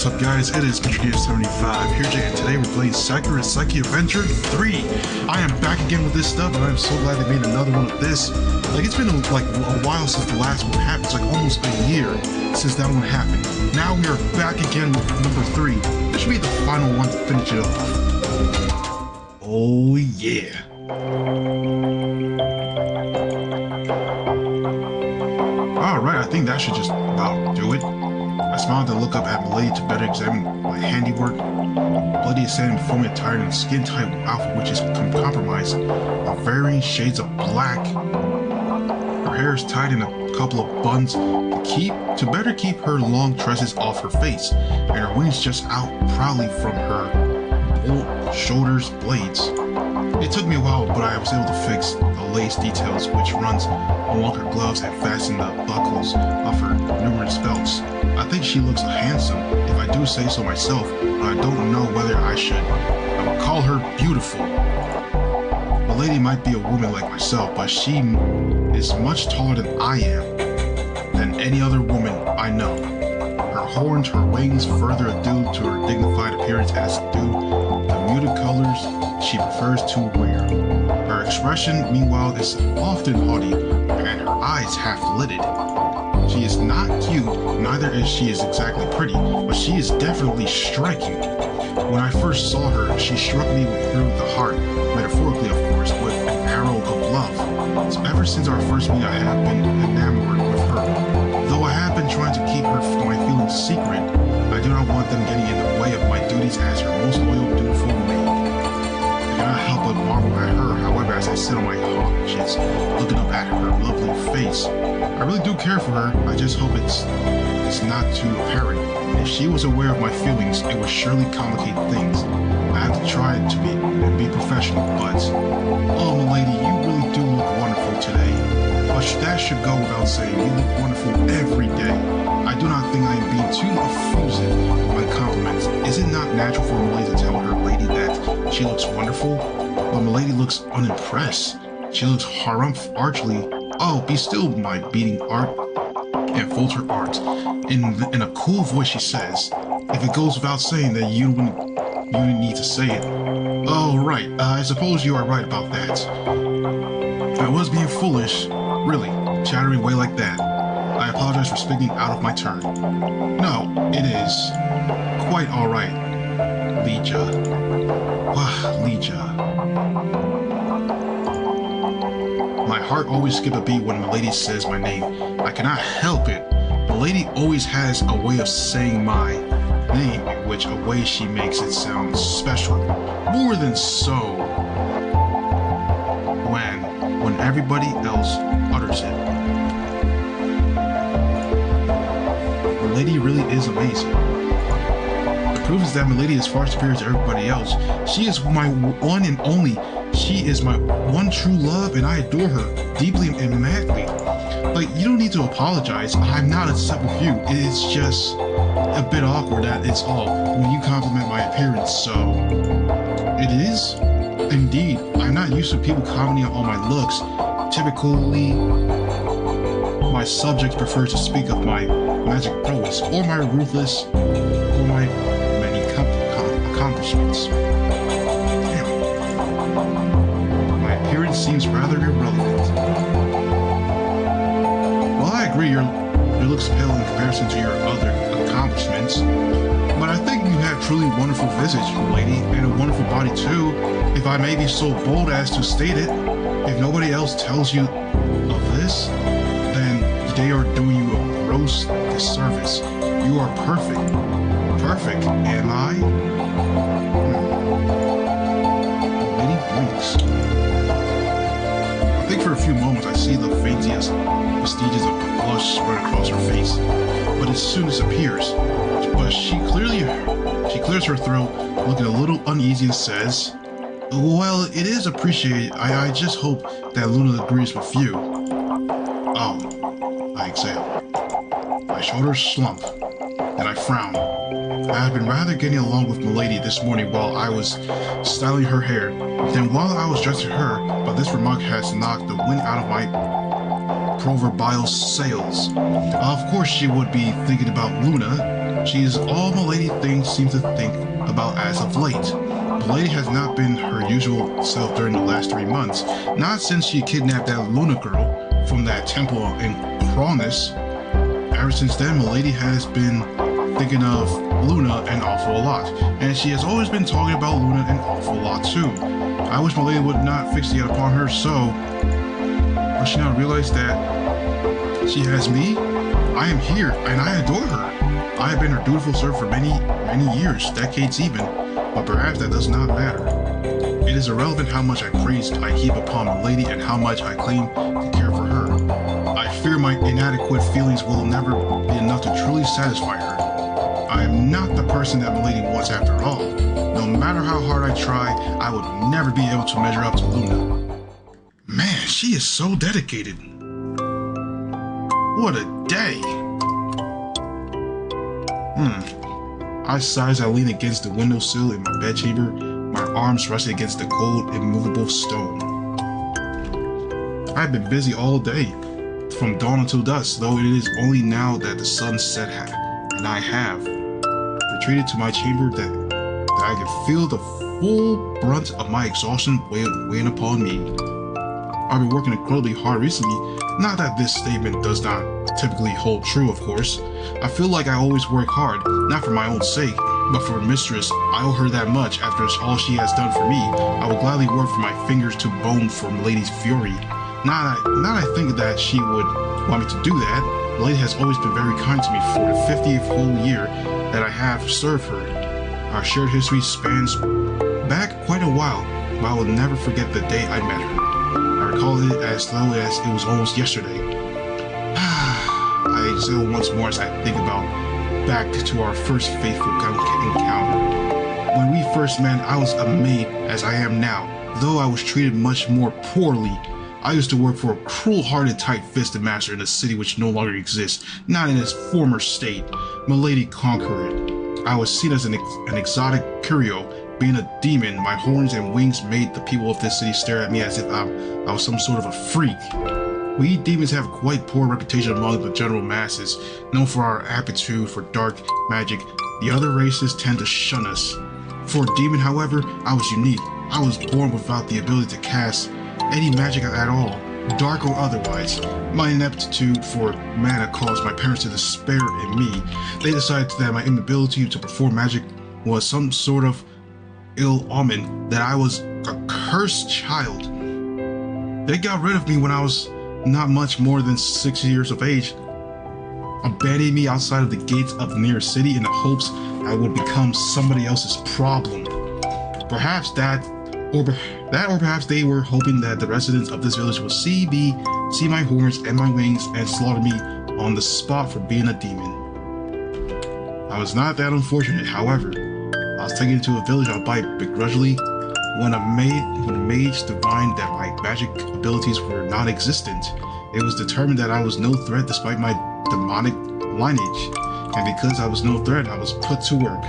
What's up guys, it is Gator75 here today, and today we're playing Sakura Psyche Adventure 3. I am back again with this stuff, and I'm so glad they made another one of this. Like, it's been like a while since the last one happened. It's like almost a year since that one happened. Now we are back again with number 3. This should be the final one to finish it off. Oh yeah. Alright, I think that should just about do it. I smiled and looked up at Milady to better examine my handiwork. Milady is standing before me attired in a skin-tight outfit which is compromised of varying shades of black. Her hair is tied in a couple of buns to better keep her long tresses off her face, and her wings just out proudly from her shoulders blades. It took me a while, but I was able to fix the lace details which runs along her gloves and fasten the buckles of her numerous belts. I think she looks handsome, if I do say so myself, but I don't know whether I should. I would call her beautiful. The lady might be a woman like myself, but she is much taller than I am, than any other woman I know. Her horns, her wings, further ado to her dignified appearance as do the muted colors she prefers to wear. Her expression, meanwhile, is often haughty, and her eyes half-lidded. She is not cute, neither is she exactly pretty, but she is definitely striking. When I first saw her, she struck me through the heart, metaphorically of course, with an arrow of love. So ever since our first meet, I have been enamored with her. Though I have been trying to keep my feelings secret, I do not want them getting in the way of my duties as her most loyal, dutiful maid. I cannot help but marvel at her, however, as I sit on my haunches, looking up at her lovely face. I really do care for her. I just hope it's not too apparent. If she was aware of my feelings, it would surely complicate things. I have to try to be professional, but oh, milady, you really do look wonderful today. But that should go without saying. You look wonderful every day. I do not think I am being too effusive with my compliments. Is it not natural for Milady to tell her lady that she looks wonderful? But Milady looks unimpressed. She looks archly. Oh, be still, my beating art, and folds her arms. In a cool voice she says, if it goes without saying that you need to say it. Oh, right, I suppose you are right about that. I was being foolish, really, chattering away like that. I apologize for speaking out of my turn. No, it is quite alright, Lija. Lija. My heart always skips a beat when Milady says my name. I cannot help it. Milady always has a way of saying my name, in which a way she makes it sound special. More than so when everybody else utters it. Milady really is amazing. The proof is that Milady is far superior to everybody else. She is my one and only. She is my one true love, and I adore her deeply and madly. Like, you don't need to apologize. I'm not upset with you. It is just a bit awkward, that is all, when you compliment my appearance, so... It is? Indeed. I'm not used to people commenting on my looks. Typically, my subjects prefer to speak of my magic prowess, or my ruthless, or my many accomplishments. Seems rather irrelevant. Well, I agree your looks pale in comparison to your other accomplishments, but I think you have truly wonderful visage, lady, and a wonderful body too, if I may be so bold as to state it. If nobody else tells you of this, then they are doing you a gross disservice. You are perfect. Perfect, am I? Lady blinks. I think for a few moments I see the faintest vestiges of blush run across her face, but it soon disappears. But she clears her throat, looking a little uneasy, and says, well, it is appreciated. I just hope that Luna agrees with you. Oh, I exhale. My shoulders slump, and I frown. I have been rather getting along with Milady this morning while I was styling her hair. Then while I was dressing her, but this remark has knocked the wind out of my proverbial sails. Of course she would be thinking about Luna. She is all Milady seems to think about as of late. Milady has not been her usual self during the last 3 months, not since she kidnapped that Luna girl from that temple in Cronus. Ever since then, Milady has been thinking of Luna an awful lot, and she has always been talking about Luna an awful lot too. I wish Milady would not fixate upon her so, but she now realized that she has me. I am here, and I adore her. I have been her dutiful servant for many years, decades even, but perhaps that does not matter. It is irrelevant how much praise I heap upon Milady and how much I claim to care for her. I fear my inadequate feelings will never be enough to truly satisfy her. I am not the person that Milady wants after all. No matter how hard I try, I would never be able to measure up to Luna. Man, she is so dedicated. What a day. I sigh as I lean against the windowsill in my bedchamber, my arms resting against the cold, immovable stone. I've been busy all day, from dawn until dusk, though it is only now that the sun set and I have retreated to my chamber that I can feel the full brunt of my exhaustion weighing upon me. I've been working incredibly hard recently. Not that this statement does not typically hold true, of course. I feel like I always work hard, not for my own sake, but for mistress. I owe her that much. After all she has done for me, I will gladly work from my fingers to bone for Milady's fury. Not I think that she would want me to do that. Milady has always been very kind to me for the 50th whole year that I have served her. Our shared history spans back quite a while, but I will never forget the day I met her. I recall it as though it was almost yesterday. I exhale once more as I think back to our first faithful encounter. When we first met, I was a maid as I am now, though I was treated much more poorly. I used to work for a cruel-hearted, tight-fisted master in a city which no longer exists, not in its former state. Milady conquered it. I was seen as an exotic curio. Being a demon, my horns and wings made the people of this city stare at me as if I was some sort of a freak. We demons have quite poor reputation among the general masses, known for our aptitude for dark magic. The other races tend to shun us. For a demon, however, I was unique. I was born without the ability to cast any magic at all, dark or otherwise. My ineptitude for mana caused my parents to despair in me. They decided that my inability to perform magic was some sort of ill omen, that I was a cursed child. They got rid of me when I was not much more than 6 years of age, abandoning me outside of the gates of the nearest city in the hopes I would become somebody else's problem. Perhaps or perhaps they were hoping that the residents of this village would see my horns and my wings and slaughter me on the spot for being a demon. I was not that unfortunate, however. I was taken to a village albeit begrudgingly when the mage divined that my magic abilities were non-existent. It was determined that I was no threat despite my demonic lineage, and because I was no threat, I was put to work.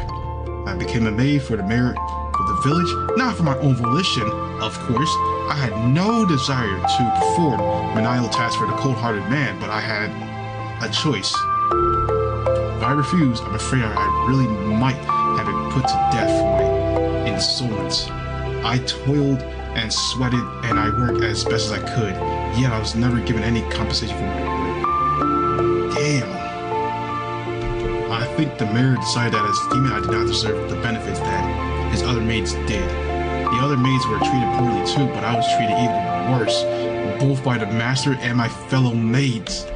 I became a maid for the mayor of the village, not for my own volition, of course. I had no desire to perform menial tasks for the cold-hearted man, but I had a choice. If I refused, I'm afraid I really might have been put to death for my insolence. I toiled and sweated and I worked as best as I could, yet I was never given any compensation for my work. Damn. I think the mayor decided that as a demon I did not deserve the benefits that his other maids did. The other maids were treated poorly too, but I was treated even worse, both by the master and my fellow maids.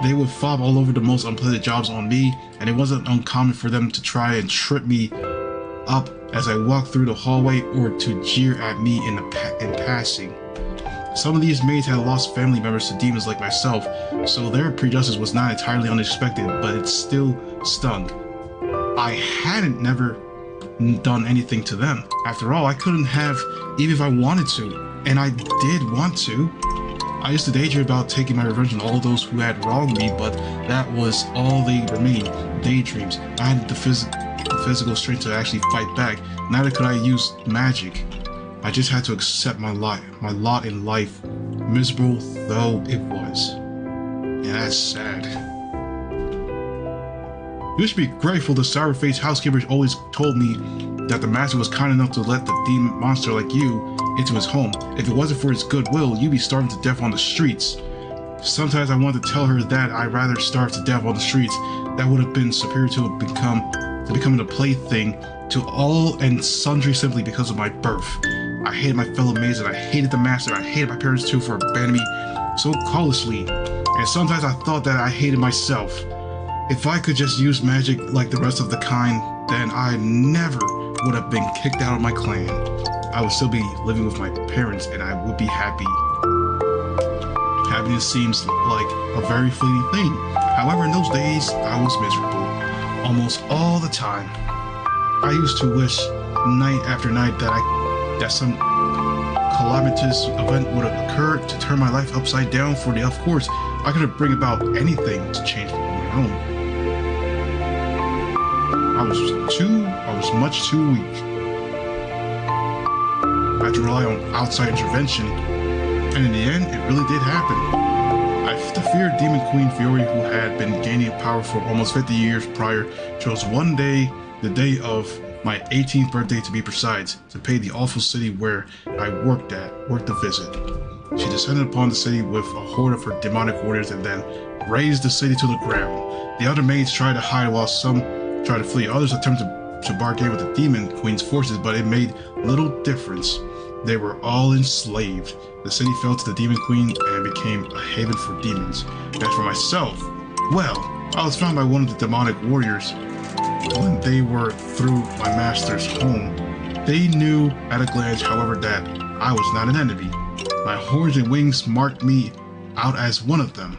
They would fob all over the most unpleasant jobs on me, and it wasn't uncommon for them to try and trip me up as I walked through the hallway or to jeer at me in passing. Some of these maids had lost family members to demons like myself, so their prejudice was not entirely unexpected, but it still stung. I hadn't never done anything to them. After all, I couldn't have even if I wanted to, and I did want to. I used to daydream about taking my revenge on all those who had wronged me, but that was all they remained, daydreams. I had the physical strength to actually fight back, neither could I use magic. I just had to accept my lot in life, miserable though it was. And that's sad. You should be grateful the sour-faced housekeepers always told me that the master was kind enough to let the demon monster like you into his home. If it wasn't for his goodwill, you'd be starving to death on the streets. Sometimes I wanted to tell her that I'd rather starve to death on the streets. That would have been superior to becoming a plaything to all and sundry simply because of my birth. I hated my fellow maids and I hated the master. I hated my parents too for abandoning me so callously. And sometimes I thought that I hated myself. If I could just use magic like the rest of the kind, then I never would have been kicked out of my clan. I would still be living with my parents and I would be happy. Happiness seems like a very fleeting thing. However, in those days, I was miserable. Almost all the time. I used to wish night after night that some calamitous event would have occurred to turn my life upside down for the of course. I could have bring about anything to change my own. I was much too weak. I had to rely on outside intervention, and in the end, it really did happen. The feared Demon Queen Fiore, who had been gaining power for almost 50 years prior, chose one day, the day of my 18th birthday to be precise, to pay the awful city where I worked a visit. She descended upon the city with a horde of her demonic warriors and then razed the city to the ground. The other maids tried to hide while some tried to flee. Others attempted to bargain with the Demon Queen's forces, but it made little difference. They were all enslaved. The city fell to the Demon Queen and became a haven for demons. As for myself, well, I was found by one of the demonic warriors when they were through my master's home. They knew at a glance, however, that I was not an enemy. My horns and wings marked me out as one of them.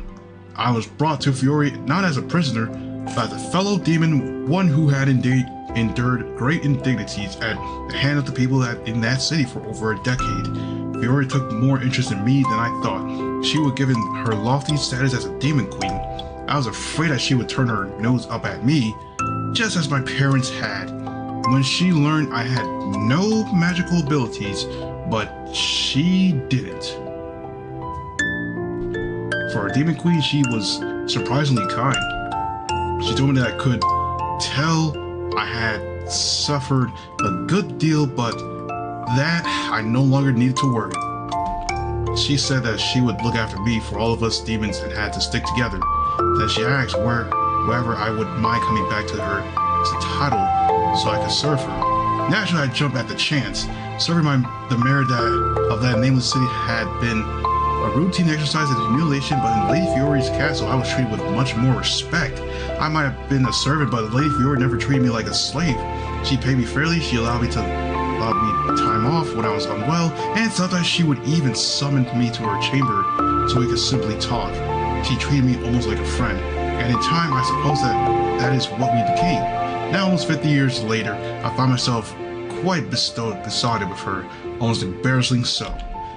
I was brought to Fiore not as a prisoner, but as a fellow demon, one who had indeed endured great indignities at the hand of the people in that city for over a decade. Fiore took more interest in me than I thought. She would given her lofty status as a demon queen. I was afraid that she would turn her nose up at me, just as my parents had. When she learned I had no magical abilities, but she didn't. For a demon queen, she was surprisingly kind. She told me that I could tell I had suffered a good deal, but that I no longer needed to worry. She said that she would look after me, for all of us demons had to stick together. Then she asked wherever I would mind coming back to her citadel so I could serve her. Naturally, I jumped at the chance. Serving the mayor of that nameless city had been a routine exercise of humiliation, but in Lady Fiore's castle, I was treated with much more respect. I might have been a servant, but Lady Fiore never treated me like a slave. She paid me fairly, she allowed me time off when I was unwell, and sometimes she would even summon me to her chamber so we could simply talk. She treated me almost like a friend, and in time, I suppose that is what we became. Now, almost 50 years later, I find myself quite besotted with her, almost embarrassingly so.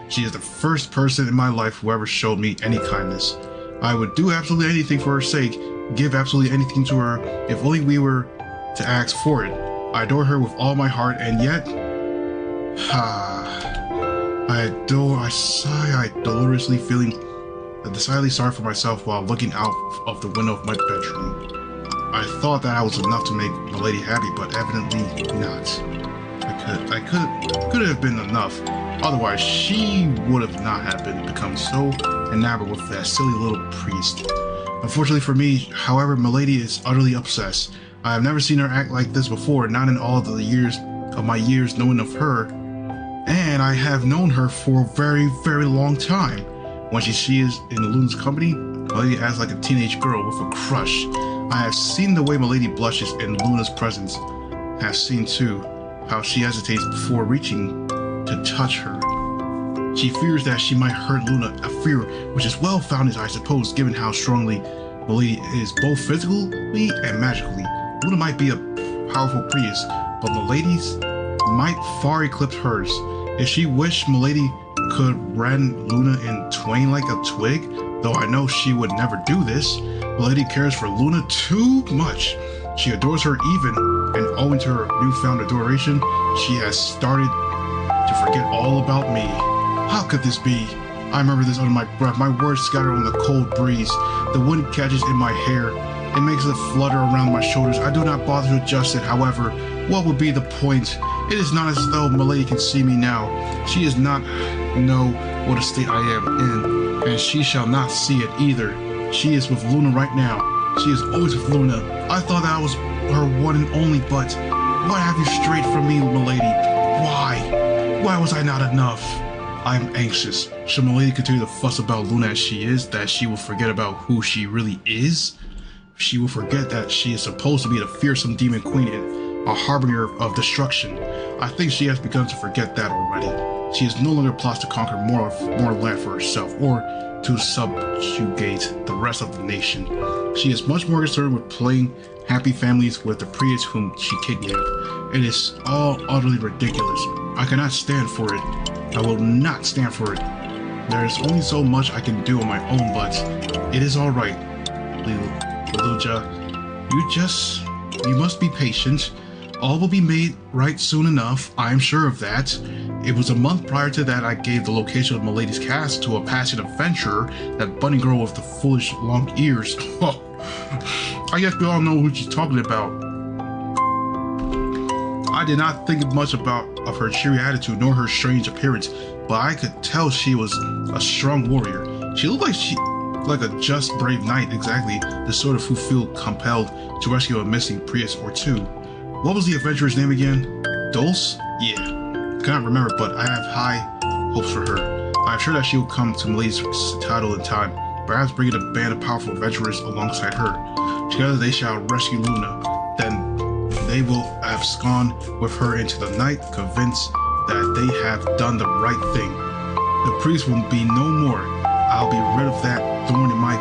She is the first person in my life who ever showed me any kindness. I would do absolutely anything for her sake, give absolutely anything to her, if only we were to ask for it. I adore her with all my heart, and yet, I sigh dolorously, feeling decidedly sorry for myself while looking out of the window of my bedroom. I thought that I was enough to make the lady happy, but evidently not. I could have been enough. Otherwise, she would have not become so enamored with that silly little priest. Unfortunately for me, however, Milady is utterly obsessed. I have never seen her act like this before, not in all of the years of my years knowing of her, and I have known her for a very, very long time. When she is in Luna's company, Milady acts like a teenage girl with a crush. I have seen the way Milady blushes in Luna's presence. Have seen too how she hesitates before reaching to touch her. She fears that she might hurt Luna, a fear which is well founded, I suppose, given how strongly Milady is both physically and magically. Luna might be a powerful priest, but Milady's might far eclipse hers. If she wished, Milady could rend Luna in twain like a twig, though I know she would never do this. Milady cares for Luna too much. She adores her even, and owing to her newfound adoration, she has started to forget all about me. How could this be? I remember this under my breath. My words scatter on the cold breeze. The wind catches in my hair, It makes it flutter around my shoulders. I do not bother to adjust it, however. What would be the point? It is not as though Milady can see me now. She does not know what a state I am in, and she shall not see it either. She is with Luna right now. She is always with Luna. I thought that I was her one and only, but why have you strayed from me, Milady? Why? Why was I not enough? I am anxious. Should Milady continue to fuss about Luna as she is, that she will forget about who she really is? She will forget that she is supposed to be the fearsome demon queen and a harbinger of destruction. I think she has begun to forget that already. She is no longer plots to conquer more land for herself, or to subjugate the rest of the nation. She is much more concerned with playing happy families with the priest whom she kidnapped. It is all utterly ridiculous. I cannot stand for it. I will not stand for it. There is only so much I can do on my own, but it is alright. Luja, you must be patient. All will be made right soon enough, I am sure of that. It was a month prior to that I gave the location of Milady's castle to a passing adventurer, that bunny girl with the foolish long ears. I guess we all know who she's talking about. I did not think much of her cheery attitude nor her strange appearance, but I could tell she was a strong warrior. She looked like a just brave knight, exactly the sort of who feel compelled to rescue a missing priest or two. What was the adventurer's name again? Dulce? Yeah, I cannot remember, but I have high hopes for her. I am sure that she will come to Milady's citadel in time, perhaps bringing a band of powerful adventurers alongside her. Together they shall rescue Luna. Then they will abscond with her into the night, convinced that they have done the right thing. The priest will be no more. I'll be rid of that thorn in my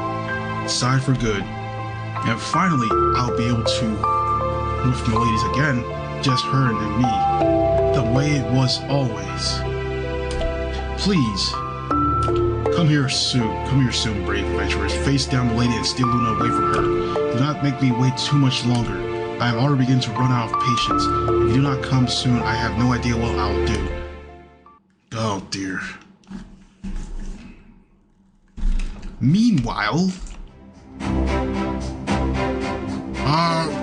side for good. And finally, I'll be able to with Milady's again, just her and me, the way it was always. Please, come here soon, brave adventurers. Face down Milady and steal Luna away from her. Do not make me wait too much longer. I am already beginning to run out of patience. If you do not come soon, I have no idea what I'll do. Oh dear. Meanwhile,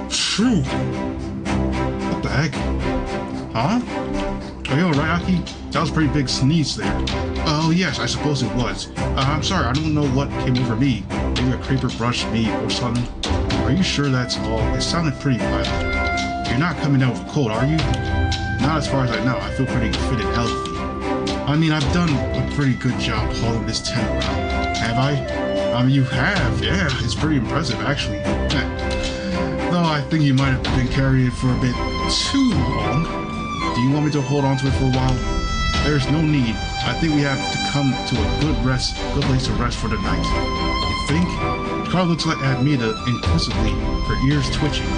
true. What the heck? Huh? Are you alright, Aki? That was a pretty big sneeze there. Oh yes, I suppose it was. I'm sorry, I don't know what came over me. Maybe a creeper brushed me or something. Are you sure that's all? It sounded pretty violent. You're not coming down with a cold, are you? Not as far as I know. I feel pretty fit and healthy. I mean, I've done a pretty good job hauling this tent around. Have I? I mean, you have. Yeah, it's pretty impressive, actually. Though I think you might have been carrying it for a bit too long. Do you want me to hold on to it for a while? There's no need. I think we have to come to a good place to rest for the night. You think? Carl looks at Mina inquisitively, her ears twitching.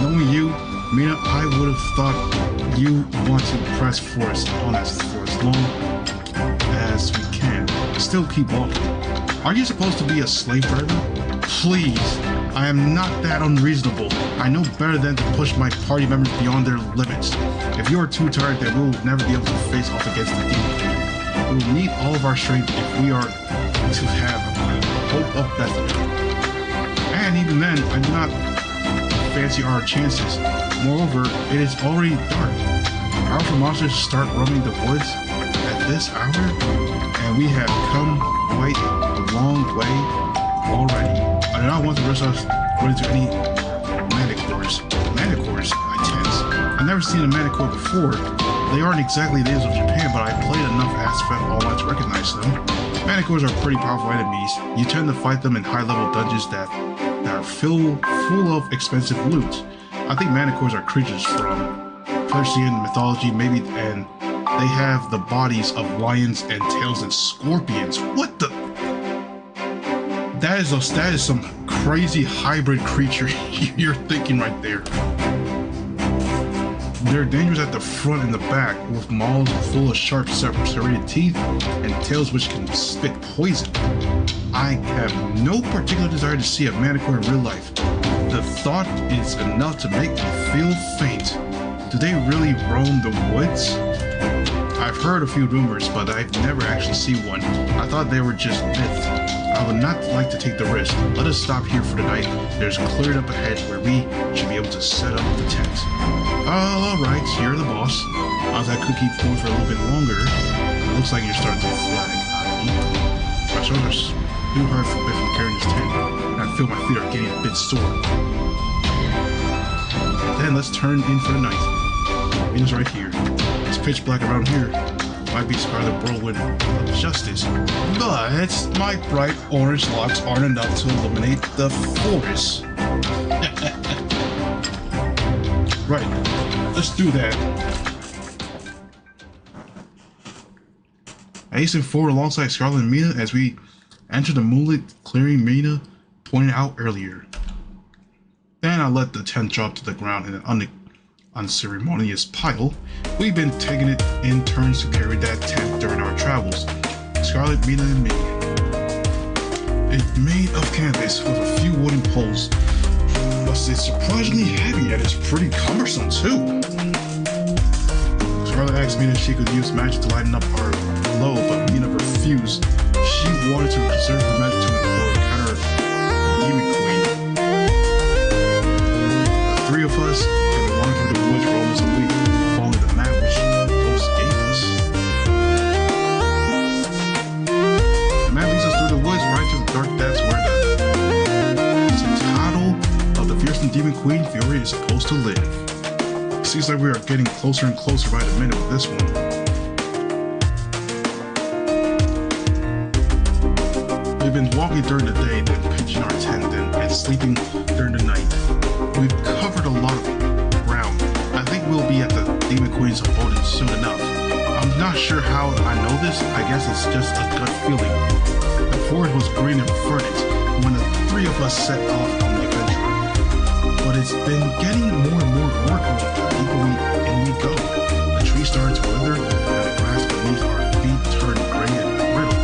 Knowing you, Mina, I would have thought you want to press for as long as we can. Still keep walking. Aren't you supposed to be a slave driver? Please. I am not that unreasonable. I know better than to push my party members beyond their limits. If you are too tired, then we will never be able to face off against the demon. We will need all of our strength if we are to have hope of Bethany. And even then, I do not fancy our chances. Moreover, it is already dark. Powerful monsters start roaming the woods at this hour, and we have come quite a long way already. I do not want to risk us going into any manticores. Manticores? I tense. I've never seen a manticore before. They aren't exactly natives of Japan, but I've played enough Aspect Online to recognize them. Manticores are pretty powerful enemies. You tend to fight them in high-level dungeons that are full of expensive loot. I think manticores are creatures from Persian mythology, maybe, and they have the bodies of lions and tails and scorpions. What the? That is some crazy hybrid creature you're thinking right there. They're dangerous at the front and the back, with maws full of sharp serrated teeth and tails which can spit poison. I have no particular desire to see a manticore in real life. The thought is enough to make me feel faint. Do they really roam the woods? I've heard a few rumors, but I've never actually seen one. I thought they were just myth. I would not like to take the risk. Let us stop here for the night. There's cleared up ahead where we should be able to set up the tent. Alright, you're the boss. I could keep going for a little bit longer. It looks like you're starting to flag. My shoulders too hard for a bit from carrying this tent, and I feel my feet are getting a bit sore. Then let's turn in for the night. Mina's right here. It's pitch black around here. Might be Scarlet Whirlwind of Justice, but my bright orange locks aren't enough to illuminate the forest. Right, let's do that. I hasten forward alongside Scarlet and Mina as we enter the moonlit clearing Mina pointed out earlier. Then I let the tent drop to the ground in an unceremonious pile. We've been taking it in turns to carry that tent during our travels. Scarlet, Mina, and me. It's made of canvas with a few wooden poles. But it's surprisingly heavy and it's pretty cumbersome too. Scarlet asked Mina if she could use magic to lighten up our load, but Mina refused. She wanted to preserve her magic to encounter the Demon Queen. The three of us have been running through the woods for almost a week, following the map which those gave us. The map leads us through the woods right to the dark depths where the citadel of the fearsome Demon Queen Fury is supposed to live. It seems like we are getting closer and closer by the minute with this one. We've been walking during the day, then pitching our tent, and sleeping during the night. We've covered a lot of ground. I think we'll be at the Demon Queen's abode soon enough. I'm not sure how I know this. I guess it's just a gut feeling. The forest was green and verdant when the three of us set off on the adventure. But it's been getting more and more dark the deeper in we go. The trees started to wither, and the grass beneath our feet turned gray and brittle.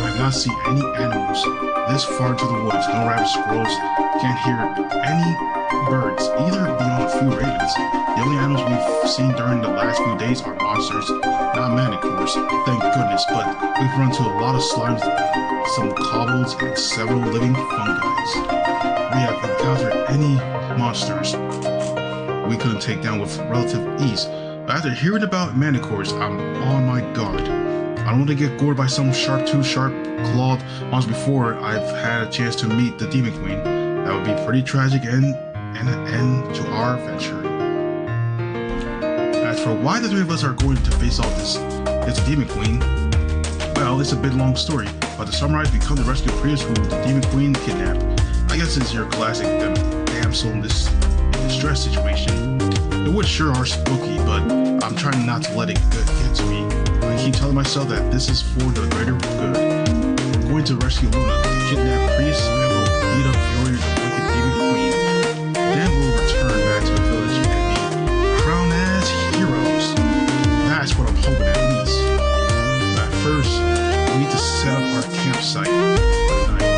I've not seen any animals this far into the woods. No rabbits, squirrels. Can't hear any birds, either beyond a few ravens. The only animals we've seen during the last few days are monsters, not manticores, thank goodness, but we've run into a lot of slimes, some cobbles, and several living fungi. We have encountered any monsters we couldn't take down with relative ease. But after hearing about manticores, I'm on my guard. I don't want to get gored by some sharp-toothed, sharp-clawed monster before I've had a chance to meet the Demon Queen. That would be pretty tragic and an end to our adventure. As for why the three of us are going to face off this Demon Queen, well, it's a bit long story, but the samurais become the rescue priest who the Demon Queen kidnapped. I guess it's your classic damsel in distress situation. The woods sure are spooky, but I'm trying not to let it get to me. I keep telling myself that this is for the greater good. We're going to rescue Luna, the kidnapped priest, and we'll beat up Fury, the wicked Demon Queen. Then we'll return back to the village and be crowned as heroes. That's what I'm hoping at least. But first, we need to set up our campsite for the night.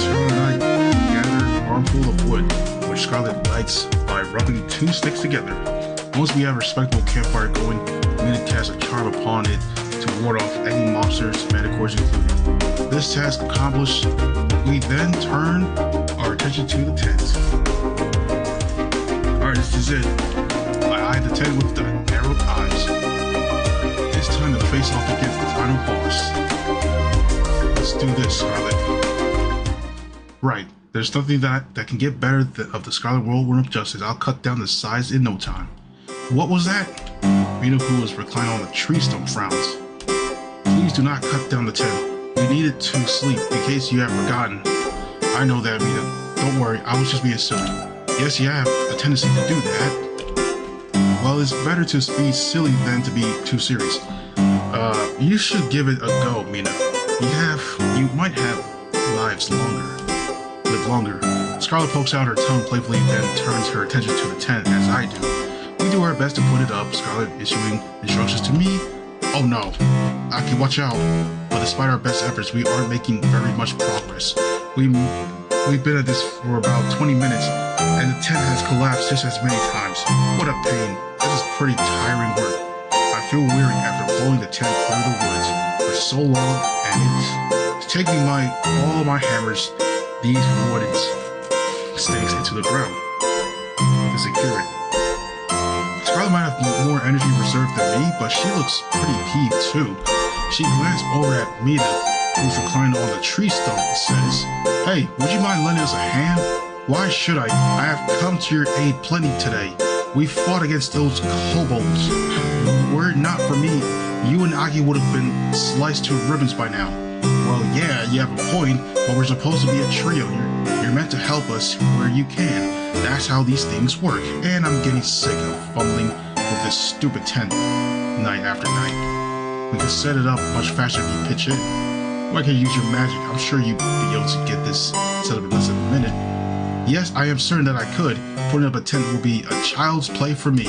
Scarlet and I gathered an armful of wood, which Scarlet lights by rubbing two sticks together. Once we have a respectable campfire going, we need to cast a charm upon it to ward off any monsters, manticores included. This task accomplished, we then turn our attention to the tent. Alright, this is it. I eyed the tent with the narrowed eyes. It's time to face off against the final boss. Let's do this, Scarlet. Right, there's nothing that can get better of the Scarlet Whirlwind of Justice. I'll cut down the size in no time. What was that? Mina, who was reclining on the tree stump, frowns. Please do not cut down the tent. We need it to sleep, in case you have forgotten. I know that, Mina. Don't worry, I was just being silly. Yes, you have a tendency to do that. Well, it's better to be silly than to be too serious. You should give it a go, Mina. You might have live longer. Scarlet pokes out her tongue playfully, then turns her attention to the tent, as I do. We do our best to put it up, Scarlet issuing instructions to me. Oh no, Aki, watch out. But despite our best efforts, we aren't making very much progress. We We've been at this for about 20 minutes, and the tent has collapsed just as many times. What a pain. This is pretty tiring work. I feel weary after pulling the tent through the woods for so long, and it's taking all my hammers, these wooden stakes into the ground to secure it. Scarlet might have more energy reserved than me, but she looks pretty peeved too. She glanced over at Mina, who's reclined on the tree stump, and says, "Hey, would you mind lending us a hand? Why should I? I have come to your aid plenty today. We fought against those kobolds. Were it not for me, you and Aki would have been sliced to ribbons by now." "Well, yeah, you have a point, but we're supposed to be a trio. You're meant to help us where you can. That's how these things work." And I'm getting sick of fumbling with this stupid tent night after night. We could set it up much faster if you pitch in. Why can't you use your magic? I'm sure you'd be able to get this set up in less than a minute. Yes, I am certain that I could. Putting up a tent will be a child's play for me.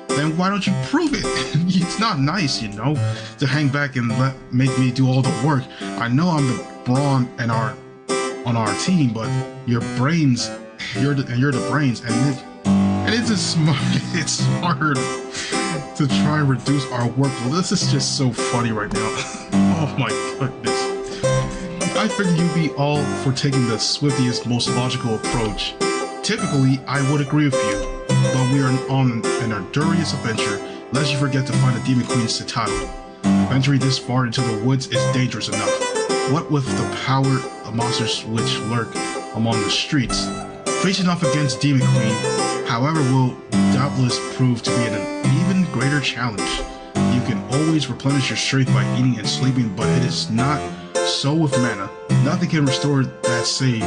Then why don't you prove it? It's not nice, to hang back and make me do all the work. I know I'm the brawn on our team, but you're the brains, and it's smart. It's hard to try and reduce our workload. This is just so funny right now. Oh my goodness. I figured you'd be all for taking the swiftiest, most logical approach. Typically, I would agree with you, but we are on an arduous adventure, lest you forget to find the Demon Queen's citadel. Venturing this far into the woods is dangerous enough. What with the power of monsters which lurk among the streets? Facing off against Demon Queen, however, will doubtless prove to be an even greater challenge. You can always replenish your strength by eating and sleeping, but it is not so with mana. Nothing can restore that save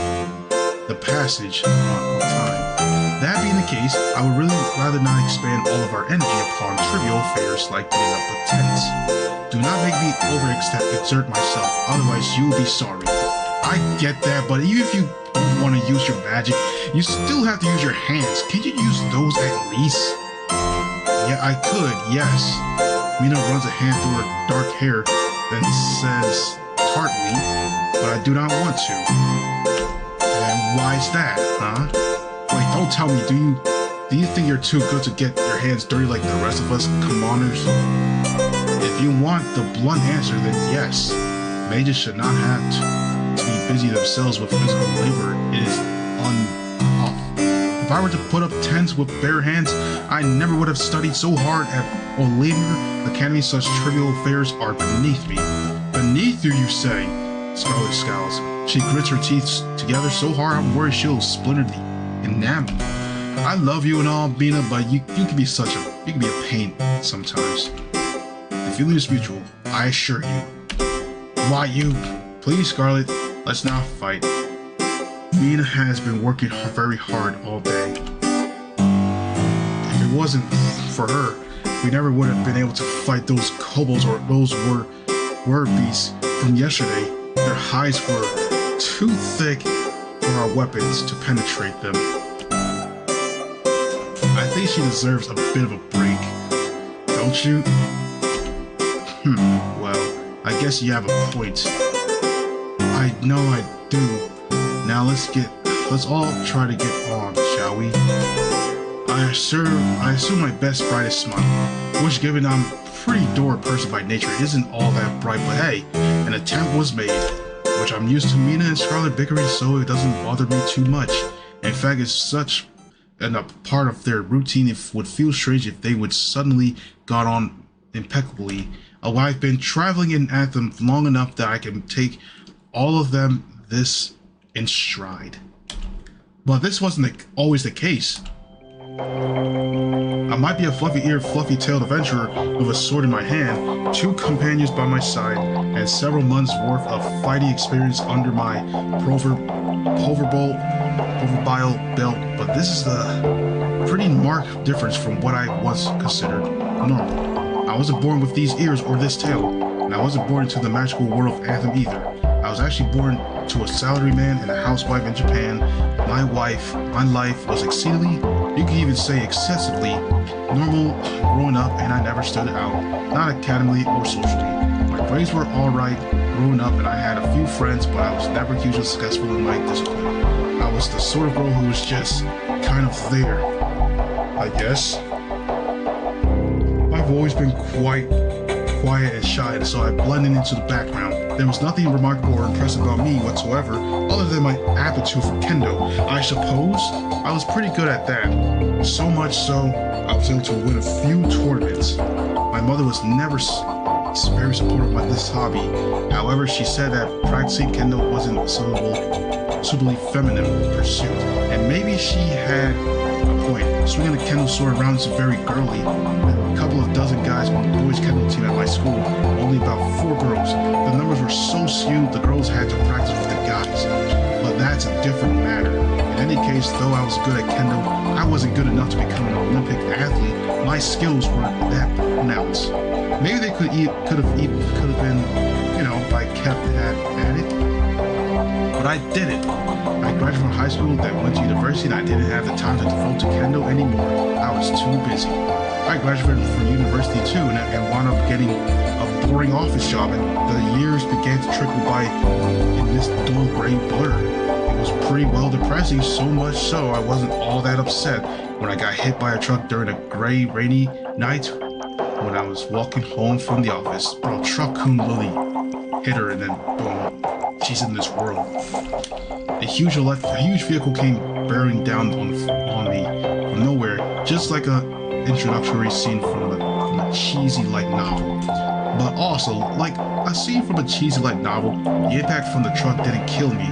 the passage of time. That being the case, I would really rather not expand all of our energy upon trivial affairs like putting up with tents. Do not make me overexert myself, otherwise you will be sorry. I get that, but even if you want to use your magic, you still have to use your hands. Can you use those at least? Yeah, I could, yes. Mina runs a hand through her dark hair, then says tartly, "But I do not want to." And why's that, huh? Wait, don't tell me, do you think you're too good to get your hands dirty like the rest of us commoners? If you want the blunt answer, then yes. Mages should not have to be busy themselves with physical labor. It is off. If I were to put up tents with bare hands, I never would have studied so hard at Olimir Academy. Such trivial affairs are beneath me. Beneath you say? Scarlet scowls. She grits her teeth together so hard I'm worried she'll splinter the enamel. I love you and all, Mina, but you can be a pain sometimes. The feeling is mutual, I assure you. Why you? Please, Scarlet, let's not fight. Mina has been working very hard all day. If it wasn't for her, we never would have been able to fight those kobolds or those were beasts from yesterday. Their hides were too thick for our weapons to penetrate them. I think she deserves a bit of a break, don't you? Well, I guess you have a point. I know I do. Now let's all try to get on, shall we? I assume my best brightest smile, which given I'm a pretty door person by nature isn't all that bright, but hey, an attempt was made, which I'm used to Mina and Scarlet bickering, so it doesn't bother me too much. In fact, it's such a part of their routine. It would feel strange if they would suddenly got on impeccably. I've been traveling in Anthem long enough that I can take all of them this in stride. But this wasn't always the case. I might be a fluffy-eared, fluffy-tailed adventurer with a sword in my hand, 2 companions by my side, and several months' worth of fighting experience under my proverbial belt, but this is a pretty marked difference from what I once considered normal. I wasn't born with these ears or this tail, and I wasn't born into the magical world of Anthem either. I was actually born to a salaryman and a housewife in Japan. My life was exceedingly, you could even say excessively, normal growing up, and I never stood out, not academically or socially. My grades were alright growing up, and I had a few friends, but I was never hugely successful in my discipline. was the sort of girl who was just kind of there, I guess. I've always been quite quiet and shy, so I blended into the background. There was nothing remarkable or impressive about me whatsoever, other than my aptitude for kendo. I suppose I was pretty good at that. So much so, I was able to win a few tournaments. My mother was never very supportive of this hobby. However, she said that practicing kendo wasn't a suitably feminine pursuit, and maybe she had a point. Swinging a kendo sword around is very girly. A couple of dozen guys on the boys' kendo team at my school, only about 4 girls. The numbers were so skewed, the girls had to practice with the guys. But that's a different matter. In any case, though I was good at kendo, I wasn't good enough to become an Olympic athlete. My skills weren't that pronounced. Maybe they could have been, you know, if I kept at it. But I didn't. I graduated from high school, then went to university, and I didn't have the time to devote to kendo anymore. I was too busy. I graduated from university too, and wound up getting a boring office job, and the years began to trickle by in this dull gray blur. It was pretty well depressing, so much so I wasn't all that upset when I got hit by a truck during a gray, rainy night when I was walking home from the office. Bro, truck couldn't really hit her, and then boom, she's in this world. A huge vehicle came bearing down on me from nowhere, just like a introductory scene from a cheesy light novel. But also, like a scene from a cheesy light novel, the impact from the truck didn't kill me.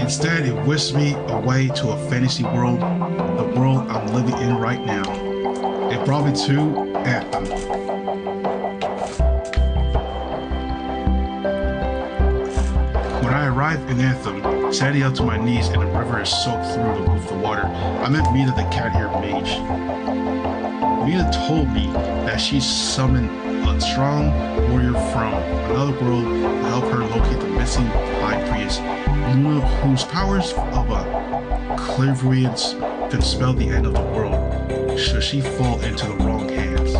Instead, it whisked me away to a fantasy world, the world I'm living in right now. It brought me to Anthem. When I arrived in Anthem, standing up to my knees and the river is soaked through with the water, I met Mina the cat-eared mage. Mina told me that she summoned a strong warrior from another world to help her locate the missing high priest, Luna, whose powers of a clairvoyance can spell the end of the world should she fall into the wrong hands.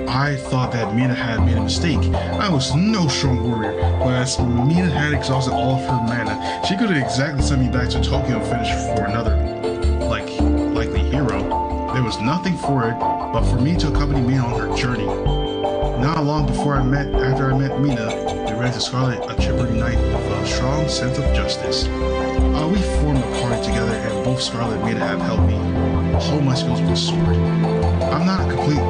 I thought that Mina had made a mistake. I was no strong warrior, but as Mina had exhausted all of her mana, she could have exactly sent me back to Tokyo and finished for another, likely hero. There was nothing for it but for me to accompany Mina on her journey. Not long after I met Mina, we ran to Scarlet, a chivalry knight with a strong sense of justice. We formed a party together, and both Scarlet and Mina have helped me hone my skills with a sword. I'm not a complete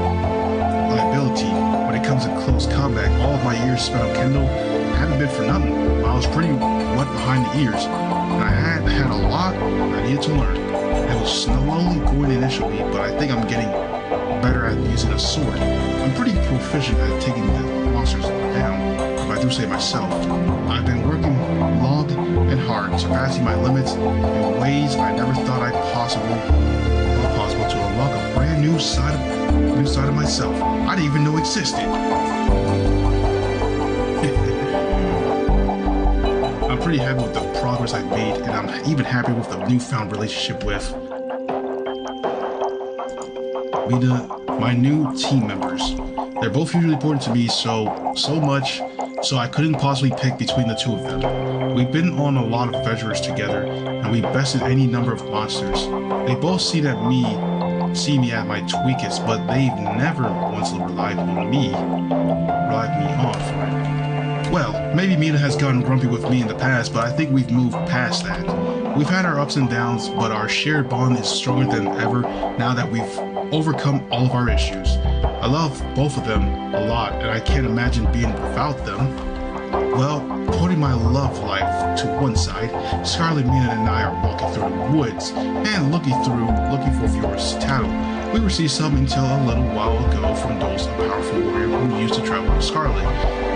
liability when it comes to close combat. All of my years spent on kendo haven't been for nothing. I was pretty wet behind the ears, and I had a lot I needed to learn. It was slowly going initially, but I think I'm getting better at using a sword. I'm pretty proficient at taking the monsters down, if I do say myself. I've been working long and hard, surpassing my limits in ways I never thought possible to unlock a brand new side of myself I didn't even know existed. I'm pretty happy with the progress I've made, and I'm even happier with the newfound relationship with my new team members. They're both hugely important to me, so much so I couldn't possibly pick between the two of them. We've been on a lot of adventures together, and we've bested any number of monsters. They both see me at my weakest, but they've never once relied on me off. Well, maybe Mina has gotten grumpy with me in the past, but I think we've moved past that. We've had our ups and downs, but our shared bond is stronger than ever now that we've overcome all of our issues. I love both of them a lot, and I can't imagine being without them. Well, putting my love life to one side, Scarlet, Mina, and I are walking through the woods and looking for Fiora's citadel. We received some intel a little while ago from Dole's, a powerful warrior who used to travel with Scarlet.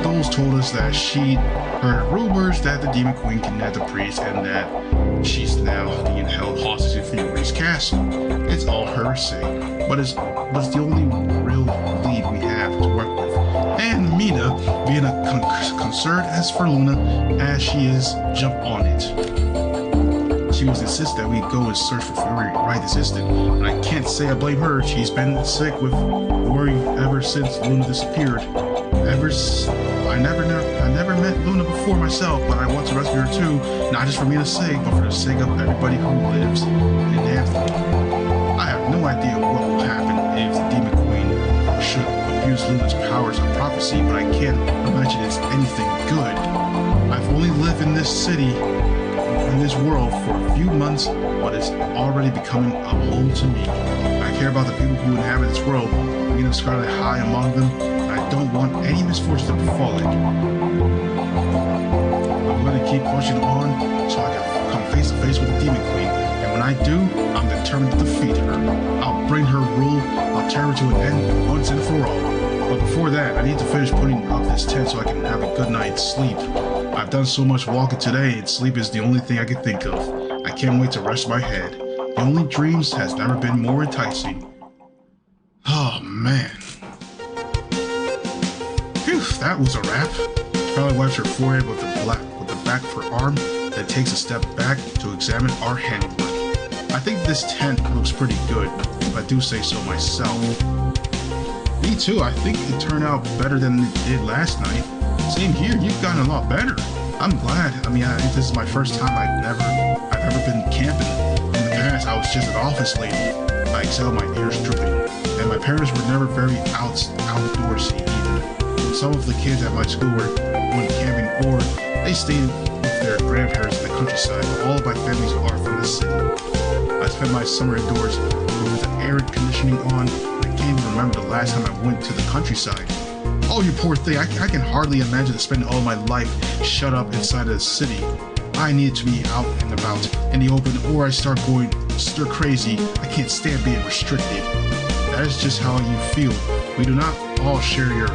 Dole's told us that she heard rumors that the Demon Queen kidnapped the priest and that she's now being held hostage in Fiora's castle. It's all her saying, but it's the only real lead we have to work with. And Mina, being a concerned as for Luna as she is, jump on it. She was insistent that we go and search for Fiora right this instant, and I can't say I blame her. She's been sick with worry ever since Luna disappeared. I never I never met Luna before myself, but I want to rescue her too, not just for Mina's sake, but for the sake of everybody who lives in Anthony. I have no idea what will happen if the Demon Queen should abuse Luna's powers of prophecy, but I can't imagine it's anything good. I've only lived in this city, in this world, for a few months, but it's already becoming a home to me. I care about the people who inhabit this world, Mina Scarlet high among them, and I don't want any misfortune to befall it. I'm going to keep pushing on so I can come face to face with the Demon Queen, and when I do, I'm determined to defeat her. I'll bring her rule, I'll tear her to an end once and for all. But before that, I need to finish putting up this tent so I can have a good night's sleep. I've done so much walking today, and sleep is the only thing I can think of. I can't wait to rest my head. The only dreams has never been more enticing. Oh man. Phew, that was a wrap. Scarlet wipes her forehead with the back of her arm, then takes a step back to examine our handiwork. I think this tent looks pretty good, if I do say so myself. Me too, I think it turned out better than it did last night. Same here, you've gotten a lot better. I'm glad. I mean, this is my first time I've ever been camping. In the past, I was just an office lady. I excel, my ears drooping. And my parents were never very outdoorsy either. Some of the kids at my school went camping or they stayed with their grandparents in the countryside. All of my families are from the city. I spent my summer indoors with the air conditioning on. I can't even remember the last time I went to the countryside. Oh, you poor thing. I can hardly imagine spending all my life shut up inside of the city. I need to be out and about in the open, or I start going stir crazy. I can't stand being restricted. That is just how you feel. We do not all share your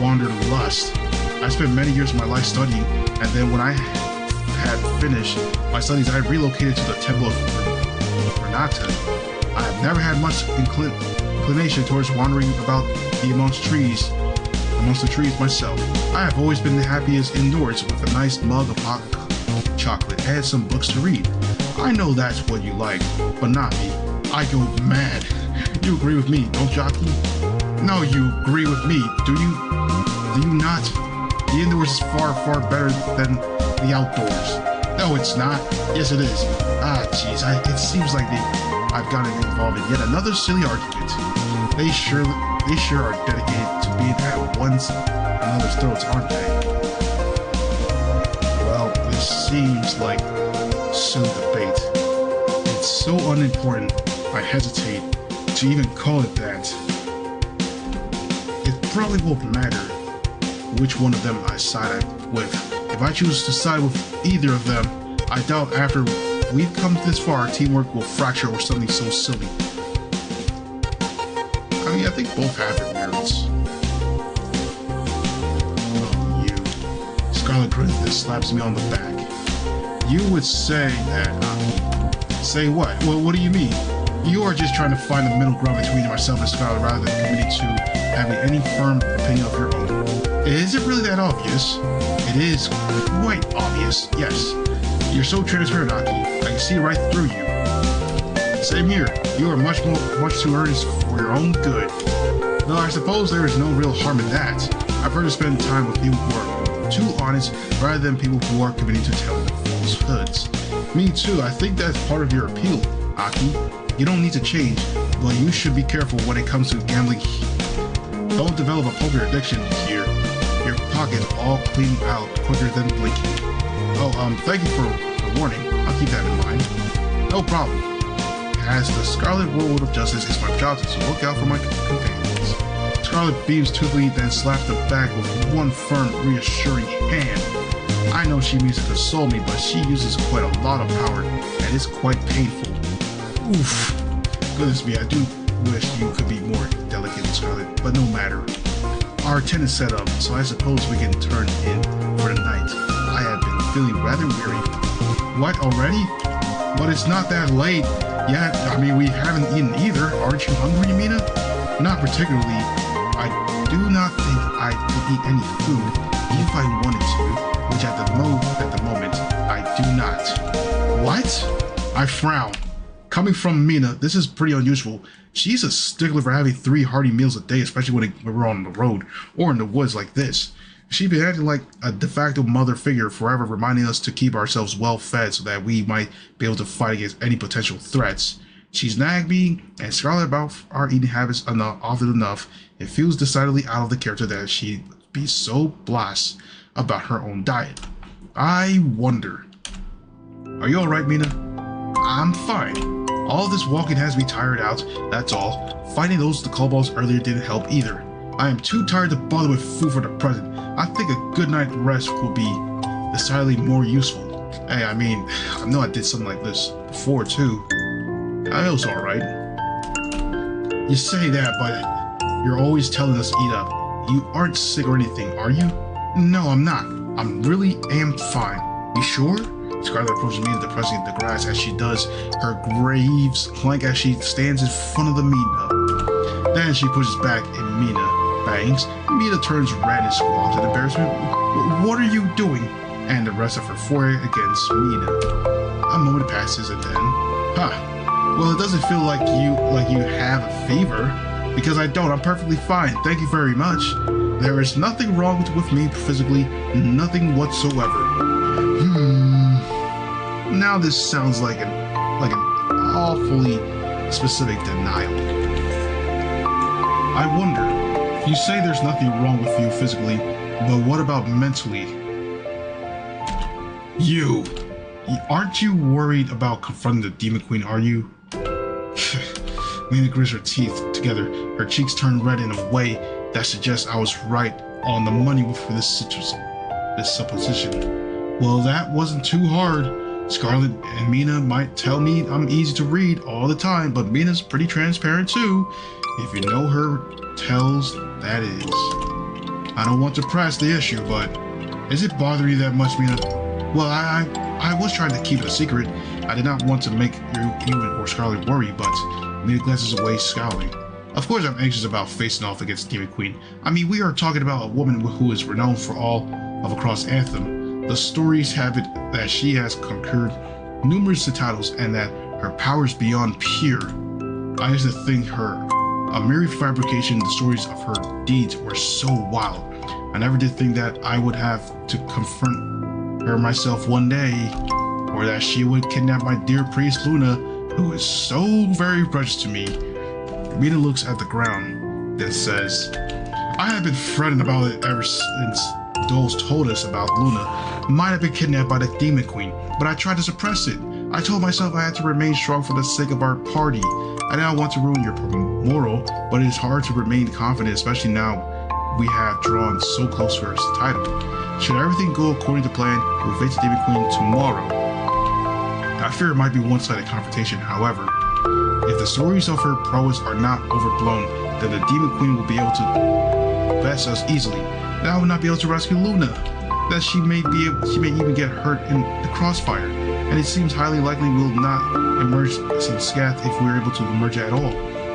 wanderlust. I spent many years of my life studying, and then when I had finished my studies, I relocated to the Temple of Renata. I have never had much inclination towards wandering about amongst the trees myself. I have always been the happiest indoors with a nice mug of hot chocolate and some books to read. I know that's what you like, but not me. I go mad. You agree with me, don't Jockey? No, you agree with me, do you? Do you not? The indoors is far, far better than the outdoors. No, it's not. Yes, it is. Ah, jeez, it seems like I've gotten involved in yet another silly argument. They sure are dedicated to being at another's throats, aren't they? Well, this seems like silly debate. It's so unimportant, I hesitate to even call it that. It probably won't matter which one of them I side with. If I choose to side with either of them, I doubt after we've come this far, teamwork will fracture over something so silly. I mean, I think both have their merits. Oh, you. Scarlet grins and slaps me on the back. You would say that, say what? Well, what do you mean? You are just trying to find the middle ground between myself and Scarlet rather than committing to having any firm opinion of your own. Is it really that obvious? It is quite obvious, yes. You're so transparent, Aki. I can see right through you. Same here. You are much too earnest for your own good. Though I suppose there is no real harm in that. I prefer to spend time with people who are too honest rather than people who are committing to telling falsehoods. Me too. I think that's part of your appeal, Aki. You don't need to change, but you should be careful when it comes to gambling. Don't develop a poker addiction here. Your pocket's all cleaned out quicker than blinking. Oh, thank you for warning. I'll keep that in mind. No problem. As the Scarlet Warlord of Justice, it's my job to look out for my companions. Scarlet beams toothily, then slaps the back with one firm, reassuring hand. I know she means to console me, but she uses quite a lot of power, and it's quite painful. Oof. Goodness me, I do wish you could be more delicate, Scarlet, but no matter. Our tent is set up, so I suppose we can turn in for the night. I have been feeling rather weary. What, already? But it's not that late yet. I mean, we haven't eaten either. Aren't you hungry, Mina? Not particularly. I do not think I could eat any food if I wanted to, which at the moment, I do not. What? I frown. Coming from Mina, this is pretty unusual. She's a stickler for having 3 hearty meals a day, especially when we're on the road or in the woods like this. She's been acting like a de facto mother figure, forever reminding us to keep ourselves well fed so that we might be able to fight against any potential threats. She's nagged me and Scarlet about our eating habits often enough. It feels decidedly out of the character that she'd be so blasé about her own diet. I wonder. Are you alright, Mina? I'm fine. All this walking has me tired out, that's all. Fighting those kobolds earlier didn't help either. I am too tired to bother with food for the present. I think a good night's rest will be decidedly more useful. Hey, I mean, I know I did something like this before too. I was alright. You say that, but you're always telling us to eat up. You aren't sick or anything, are you? No, I'm not. I'm really am fine. You sure? Scarlet approaches Mina, depressing the grass as she does her graves clank as she stands in front of the Mina. Then she pushes back in Mina bangs. Mina turns red and squawks in embarrassment. What are you doing? And the rest of her forehead against Mina. A moment passes and then, well, it doesn't feel like you have a fever. Because I don't. I'm perfectly fine. Thank you very much. There is nothing wrong with me physically, nothing whatsoever. Now this sounds like an awfully specific denial. I wonder, you say there's nothing wrong with you physically, but what about mentally? Aren't you worried about confronting the Demon Queen, are you? Mina grits her teeth together. Her cheeks turn red in a way that suggests I was right on the money for this supposition. Well, that wasn't too hard. Scarlet and Mina might tell me I'm easy to read all the time, but Mina's pretty transparent too. If you know her tells, that is. I don't want to press the issue, but is it bothering you that much, Mina? Well, I was trying to keep it a secret. I did not want to make you or Scarlet worry, but Mina glances away, scowling. Of course I'm anxious about facing off against Demon Queen. I mean, we are talking about a woman who is renowned for all of across Anthem. The stories have it that she has conquered numerous citadels and that her power is beyond pure. I used to think her a mere fabrication. The stories of her deeds were so wild. I never did think that I would have to confront her myself one day, or that she would kidnap my dear priest Luna, who is so very precious to me. Mina looks at the ground, then says, I have been fretting about it ever since Doles told us about Luna might have been kidnapped by the Demon Queen, but I tried to suppress it. I told myself I had to remain strong for the sake of our party. I did not want to ruin your moral, but it is hard to remain confident, especially now we have drawn so close to her title. Should everything go according to plan, we'll face the Demon Queen tomorrow. I fear it might be a one-sided confrontation, however. If the stories of her prowess are not overblown, then the Demon Queen will be able to best us easily. Then I will not be able to rescue Luna. That she may even get hurt in the crossfire, and it seems highly likely we will not emerge unscathed if we are able to emerge at all.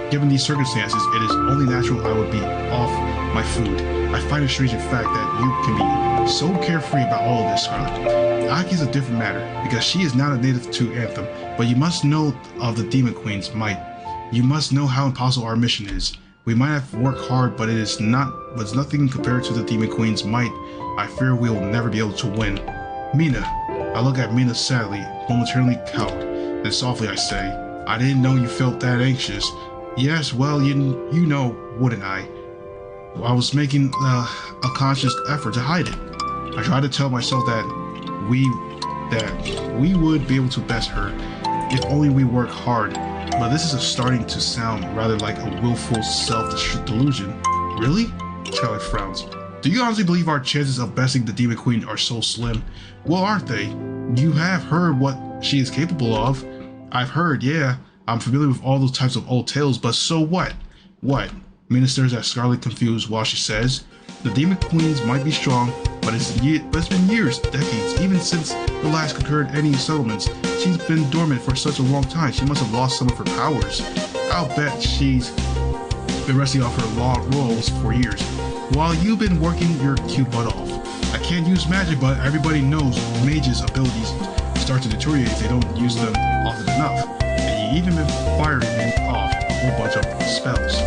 Given these circumstances, it is only natural I would be off my food. I find it strange in fact that you can be so carefree about all of this, Scarlet. Aki is a different matter, because she is not a native to Anthem, but you must know of the Demon Queen's might. You must know how impossible our mission is. We might have worked hard, but it's nothing compared to the Demon Queen's might. I fear we will never be able to win. Mina. I look at Mina sadly, momentarily cowed. Then softly I say, I didn't know you felt that anxious. Yes, well, you know, wouldn't I? I was making a conscious effort to hide it. I tried to tell myself that we would be able to best her if only we work hard. But this is starting to sound rather like a willful self-delusion. Really? Scarlet frowns. Do you honestly believe our chances of besting the Demon Queen are so slim? Well, aren't they? You have heard what she is capable of. I've heard, yeah. I'm familiar with all those types of old tales, but so what? What? Mina stares at Scarlet confused while she says, the Demon Queens might be strong, but it's been years, decades, even since the last conquered any settlements. She's been dormant for such a long time. She must have lost some of her powers. I'll bet she's been resting off her laurels for years, while you've been working your cute butt off. I can't use magic, but everybody knows mages' abilities start to deteriorate if they don't use them often enough. And you even been firing off a whole bunch of spells.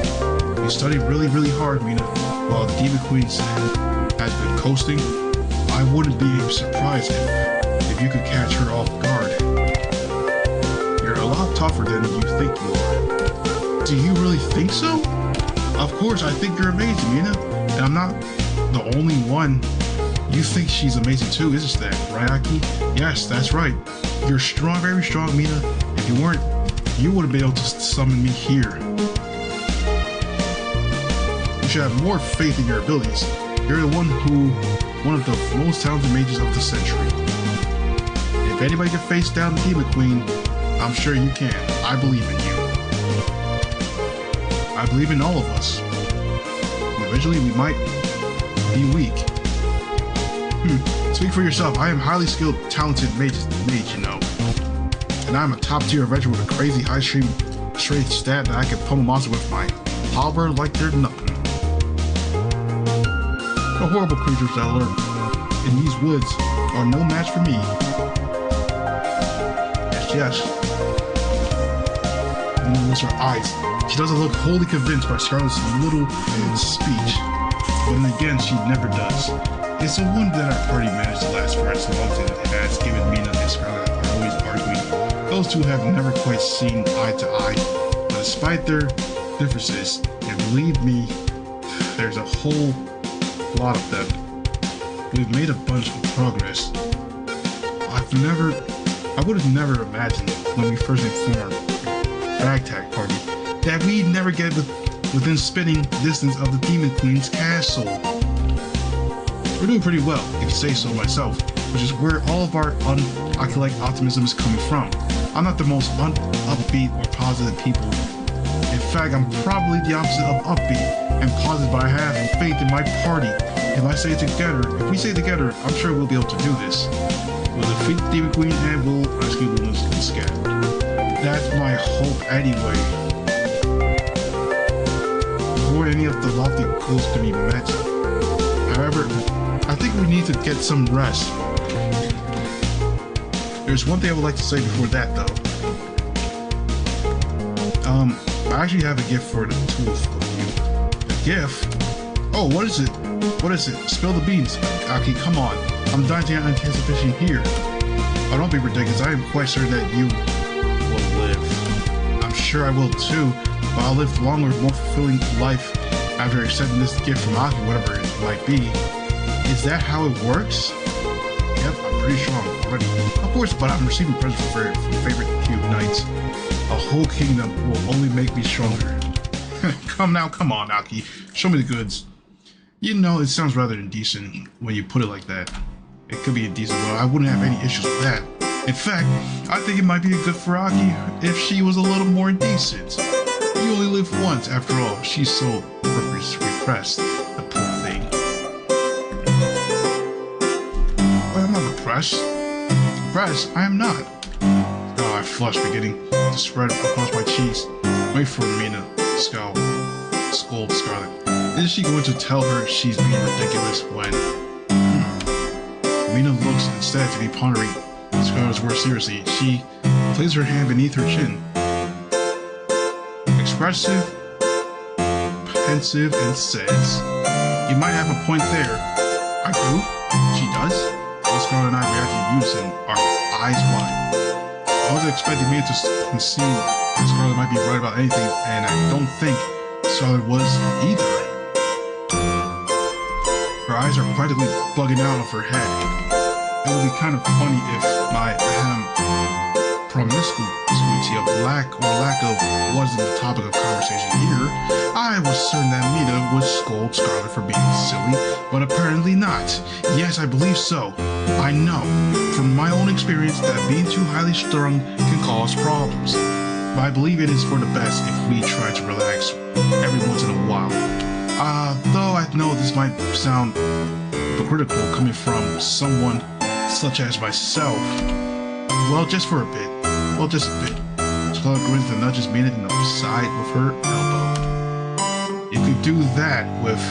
You studied really, really hard, Mina, while the Demon Queen said, has been coasting, I wouldn't be surprised if you could catch her off guard. You're a lot tougher than you think you are. Do you really think so? Of course, I think you're amazing, Mina. And I'm not the only one. You think she's amazing too, isn't that right, Aki? Yes, that's right. You're strong, very strong, Mina. If you weren't, you would have been able to summon me here. You should have more faith in your abilities. You're the one of the most talented mages of the century. If anybody can face down the Demon Queen, I'm sure you can. I believe in you. I believe in all of us. Eventually we might be weak. Speak for yourself. I am highly skilled, talented mage, you know. And I'm a top tier adventurer with a crazy high strength stat that I can pummel monster with my halberd like they're nothing. The horrible creatures that lurk in these woods are no match for me. Yes. Mina lifts her eyes. She doesn't look wholly convinced by Scarlet's little speech, but then again, she never does. It's a wonder that our party managed to last for as long as it has, given Mina and Scarlet are always arguing. Those two have never quite seen eye to eye, but despite their differences, and believe me, there's a whole lot of them. We've made a bunch of progress. I would have never imagined when we first informed Ragtag Party that we'd never get within spitting distance of the Demon Queen's castle. We're doing pretty well, if you say so myself, which is where all of our unoculate optimism is coming from. I'm not the most upbeat or positive people. In fact, I'm probably the opposite of upbeat and positive, but I have faith in my party. If we say together, I'm sure we'll be able to do this. We'll defeat the Demon Queen and we'll rescue Luna's and Scatter. That's my hope anyway. Before any of the lofty goals can be met. However, I think we need to get some rest. There's one thing I would like to say before that though. I actually have a gift for the two of you. A gift? Oh, what is it? What is it? Spill the beans. Aki, come on. I'm dying to anticipation here. Oh, don't be ridiculous. I am quite certain that you will live. I'm sure I will too, but I'll live longer, more fulfilling life after accepting this gift from Aki, whatever it might be. Is that how it works? Yep, I'm pretty sure I'm ready. Of course, but I'm receiving presents from favorite cute knights. A whole kingdom will only make me stronger. Come on, Aki. Show me the goods. You know, it sounds rather indecent when you put it like that. It could be indecent, but I wouldn't have any issues with that. In fact, I think it might be good for Aki if she was a little more indecent. You only live once, after all. She's so repressed, the poor thing. Well, I'm not repressed. Repressed? I am not. Oh, I flush beginning to spread across my cheeks. Wait for Mina to scold Scarlet. Is she going to tell her she's being ridiculous when... Mina looks instead to be pondering Scarlet's words seriously. She places her hand beneath her chin. Expressive, pensive, and says, "You might have a point there." I do? She does? Both Scarlet and I react in unison, our eyes wide. I wasn't expecting Mina to concede that Scarlet might be right about anything, and I don't think Scarlet was either. Her eyes are practically bugging out of her head. It would be kind of funny if my promiscuity of lack of wasn't the topic of conversation here. I was certain that Mina would scold Scarlet for being silly, but apparently not. Yes, I believe so. I know from my own experience that being too highly strung can cause problems. But I believe it is for the best if we try to relax every once in a while. Though I know this might sound hypocritical coming from someone such as myself. Well, just for a bit. Well, just a bit. Scarlet grins and nudges Mina in the side with her elbow. You could do that with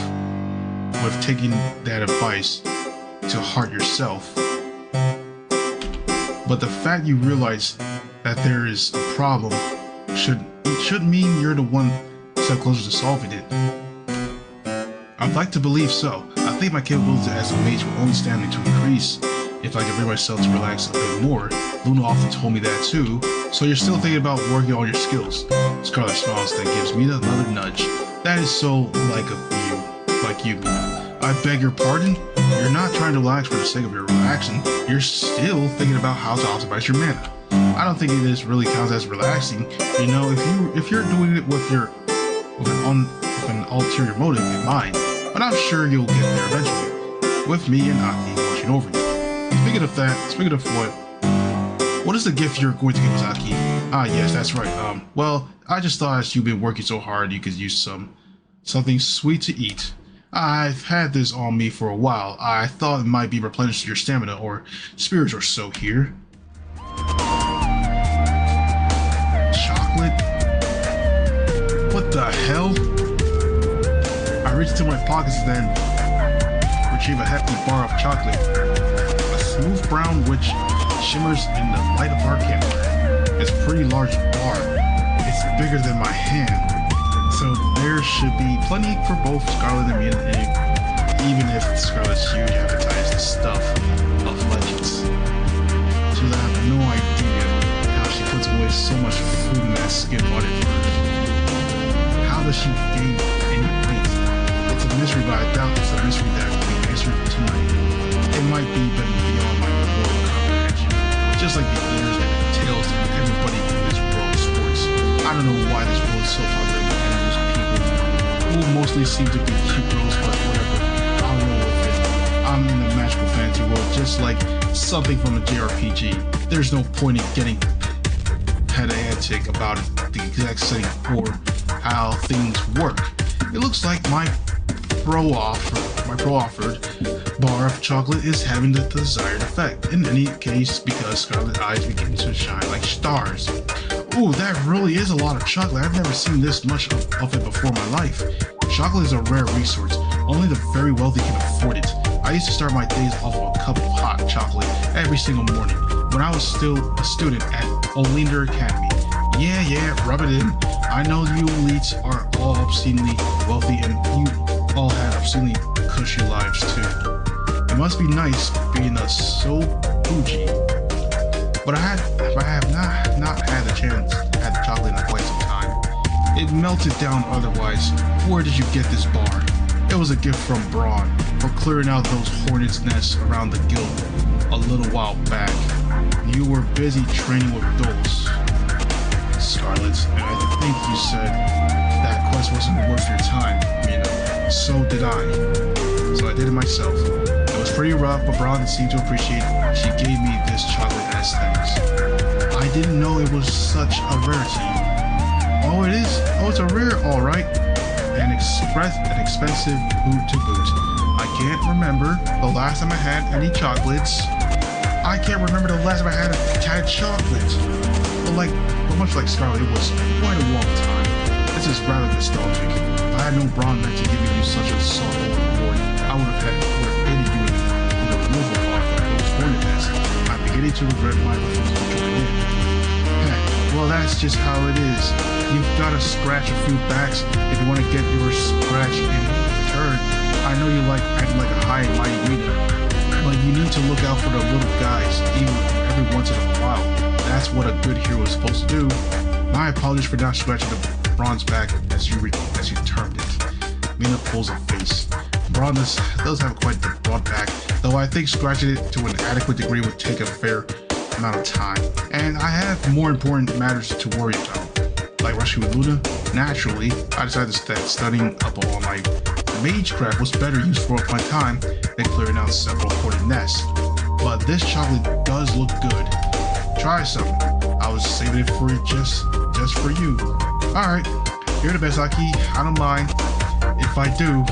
taking that advice to heart yourself. But the fact you realize that there is a problem should mean you're the one step closer to solving it. I'd like to believe so. I think my capabilities as a mage will only stand to increase if I can bring myself to relax a bit more. Luna often told me that too. So you're still thinking about working on your skills. Scarlet smiles, then gives me another nudge. That is so like you, Mina. I beg your pardon? You're not trying to relax for the sake of your relaxing. You're still thinking about how to optimize your mana. I don't think this really counts as relaxing. You know, if you're doing it with an ulterior motive in mind, but I'm sure you'll get there eventually. With me and Aki watching over you. Speaking of what is the gift you're going to give Aki? Ah, yes, that's right. Well, I just thought as you've been working so hard, you could use something sweet to eat. I've had this on me for a while. I thought it might be replenished your stamina or spirits or so here. Chocolate? What the hell? I reach into my pockets and then retrieve a hefty bar of chocolate. A smooth brown which shimmers in the light of our campfire. It's a pretty large bar. It's bigger than my hand. So there should be plenty for both Scarlet and me, even if Scarlet's huge appetite is the stuff of legends. So I have no idea how she puts away so much food in that skin-buttered version. How does she gain any weight? It's a mystery, but I doubt it's a mystery that will be answered tonight. It might be beyond my moral comprehension. Just like the ears and the tails of everybody in this world of sports. I don't know why this world is so popular with animals and people who mostly seem to be cute girls, but whatever. I'll roll with it. I'm in the magical fantasy world, just like something from a JRPG. There's no point in getting pedantic about the exact setting for how things work. It looks like my offered bar of chocolate is having the desired effect. In any case, because Scarlet's eyes begin to shine like stars. Ooh, that really is a lot of chocolate. I've never seen this much of it before in my life. Chocolate is a rare resource. Only the very wealthy can afford it. I used to start my days off with a cup of hot chocolate every single morning when I was still a student at Olinder Academy. Yeah, rub it in. I know you elites are all obscenely wealthy and you all had obscenely cushy lives too. It must be nice being so bougie. But I have not had the chance to have the chocolate in quite some time. It melted down otherwise. Where did you get this bar? It was a gift from Braun for clearing out those hornets' nests around the guild a little while back. You were busy training with dolls, Scarlet, and I think you said that quest wasn't worth your time, Mina. So did I. So I did it myself. It was pretty rough, but Braun seemed to appreciate it. She gave me this chocolate as thanks. I didn't know it was such a rarity. Oh, it is? Oh, it's a rare, alright. An expensive food to boot. I can't remember the last time I had any chocolates. I can't remember the last time I had chocolate. But much like Scarlet, it was quite a long time. This is rather nostalgic. If I had known Braun meant to give you such a soft reward, I would have aided you in the removal of those hornet nests. I'm beginning to regret my refusal to join in. Heck, well, that's just how it is. You've got to scratch a few backs if you want to get your scratch in return. I know you like acting like a high and mighty leader, but you need to look out for the little guys, even every once in a while. That's what a good hero is supposed to do. My apologies for not scratching the Braun's back as you termed it. Mina pulls a face. Braun does have quite the broad back, though I think scratching it to an adequate degree would take a fair amount of time. And I have more important matters to worry about. Like rushing with Luna, naturally, I decided that studying up on my magecraft was better use for my time than clearing out several hornet nests. But this chocolate does look good. Try some. I was saving it for just for you. Alright, you're the best, Aki. I don't mind. If I do,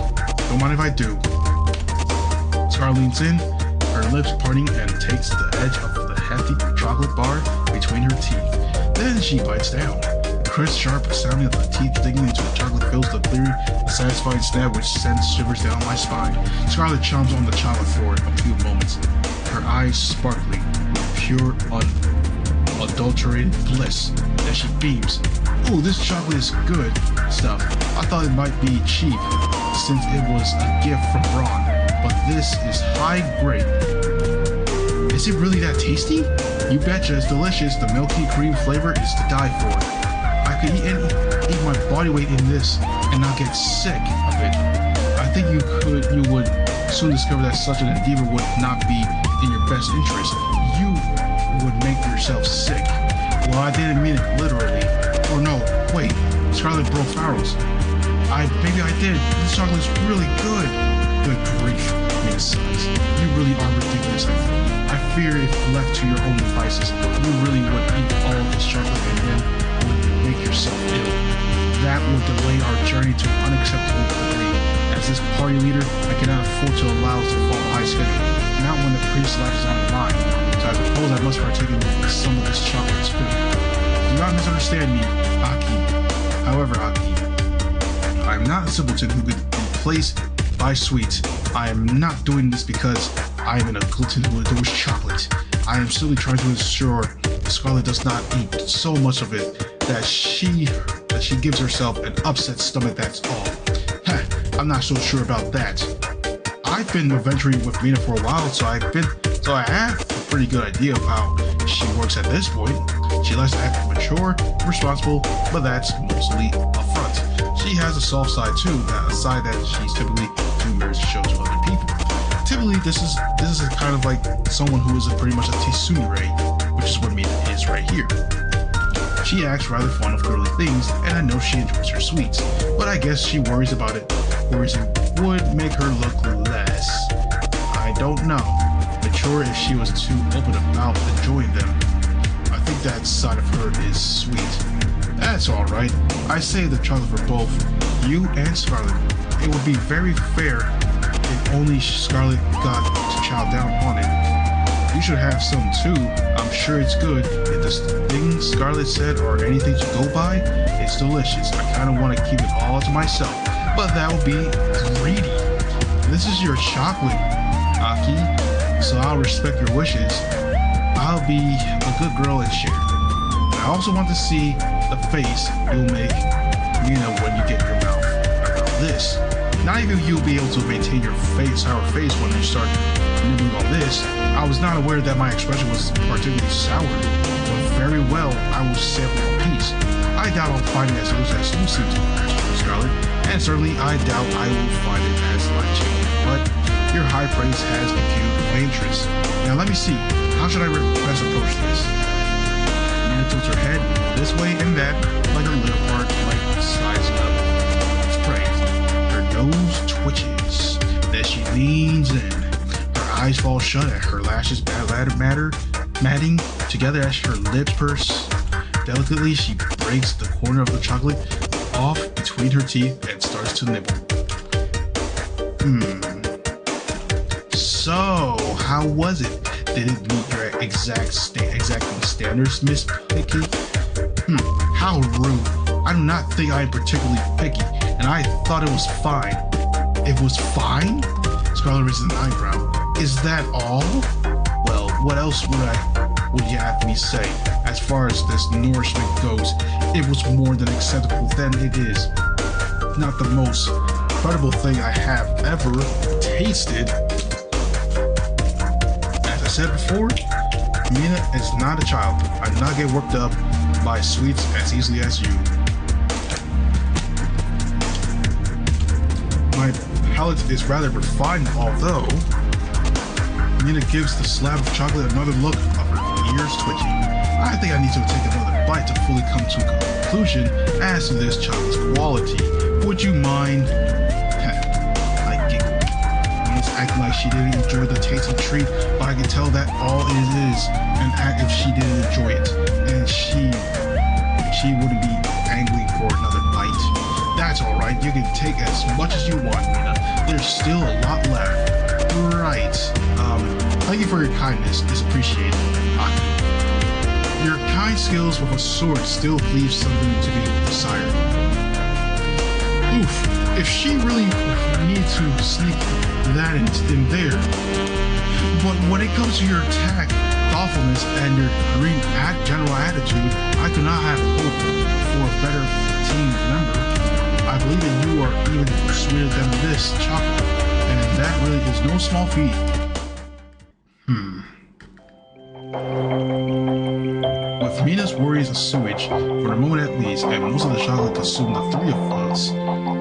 don't mind if I do. Scarlet leans in, her lips parting, and takes the edge of the hefty chocolate bar between her teeth. Then she bites down. The crisp, sharp sounding of the teeth digging into the chocolate fills the clear, a satisfying stab which sends shivers down my spine. Scarlet chomps on the chocolate for a few moments, her eyes sparkling with pure, unadulterated bliss as she beams. Ooh, this chocolate is good stuff. I thought it might be cheap since it was a gift from Braun, but this is high grade. Is it really that tasty? You betcha it's delicious. The milky cream flavor is to die for. I could eat my body weight in this and not get sick of it. I think you would soon discover that such an endeavor would not be in your best interest. You would make yourself sick. Well, I didn't mean it literally. Oh no, wait, Scarlet broke Farrell's. Maybe I did. This chocolate is really good. Good grief, Mina sighs. You really are ridiculous, I fear if left to your own devices, you really would eat all of this chocolate and then would make yourself ill. That would delay our journey to an unacceptable degree. As this party leader, I cannot afford to allow us to fall behind schedule, not when the priest's life is on the line. So I suppose I must partake in some of this chocolate too. Do not misunderstand me, Aki. However, Aki, I am not a simpleton who could be replaced by sweets. I am not doing this because I am a glutton who adores chocolate. I am simply trying to ensure Scarlet does not eat so much of it that she gives herself an upset stomach, that's all. I'm not so sure about that. I've been adventuring with Mina for a while, so I have a pretty good idea of how she works at this point. She likes to act mature, responsible, but that's mostly upfront. She has a soft side too, a side that she's typically too embarrassed to show to other people. Typically, this is kind of like someone who is pretty much a Tsundere, which is what Mina is right here. She acts rather fond of girly things, and I know she enjoys her sweets, but I guess she worries about it. Worries it would make her look less. I don't know. Mature if she was too open about enjoying them. I think that side of her is sweet. That's alright. I saved the chocolate for both you and Scarlet. It would be very fair if only Scarlet got to chow down on it. You should have some too. I'm sure it's good. If the things Scarlet said are anything to go by, it's delicious. I kind of want to keep it all to myself, but that would be greedy. This is your chocolate, Aki, so I'll respect your wishes. I'll be a good girl and share. I also want to see the face you'll make, when you get your mouth around this. Not even you'll be able to maintain your sour face when you start nibbling on this. I was not aware that my expression was particularly sour, but very well, I will sample a piece. I doubt I'll find it as loose as you seem to, Scarlet, and certainly I doubt I will find it as life-changing, but your high praise has piqued my interest. Now let me see, how should I best approach this? Mina tilts her head this way and that, like a little part, like sizing up. It's praise. Her nose twitches, then she leans in. Her eyes fall shut and her lashes matting together as her lips purse. Delicately, she breaks the corner of the chocolate off between her teeth and starts to nibble. So, how was it? Did it meet your exacting standards, Miss Picky? How rude. I do not think I am particularly picky, and I thought it was fine. It was fine? Scarlet raises an eyebrow. Is that all? Well, what else would you have me say? As far as this nourishment goes, it was more than acceptable than it is. Not the most incredible thing I have ever tasted. As I said before, Mina is not a child. I do not get worked up by sweets as easily as you. My palate is rather refined, although Mina gives the slab of chocolate another look of her ears twitching. I think I need to take another bite to fully come to a conclusion as to this chocolate's quality. Would you mind? I giggle. Mina's acting like she didn't enjoy the tasty treat, but I can tell that all it is an act if she didn't enjoy it, and she wouldn't be angry for another bite. That's alright, you can take as much as you want, Mina. There's still a lot left. Right. Thank you for your kindness. It's appreciated, Aki. Your kind skills with a sword still leaves something to be desired. Oof. If she really needs to sneak that in there. But when it comes to your attack, thoughtfulness, and your green general attitude, I could not have hope for a better team member. I believe that you are even sweeter than this chocolate. And that really is no small feat. With Mina's worries of sewage, for the moment at least, and most of the chocolate consumed, the three of us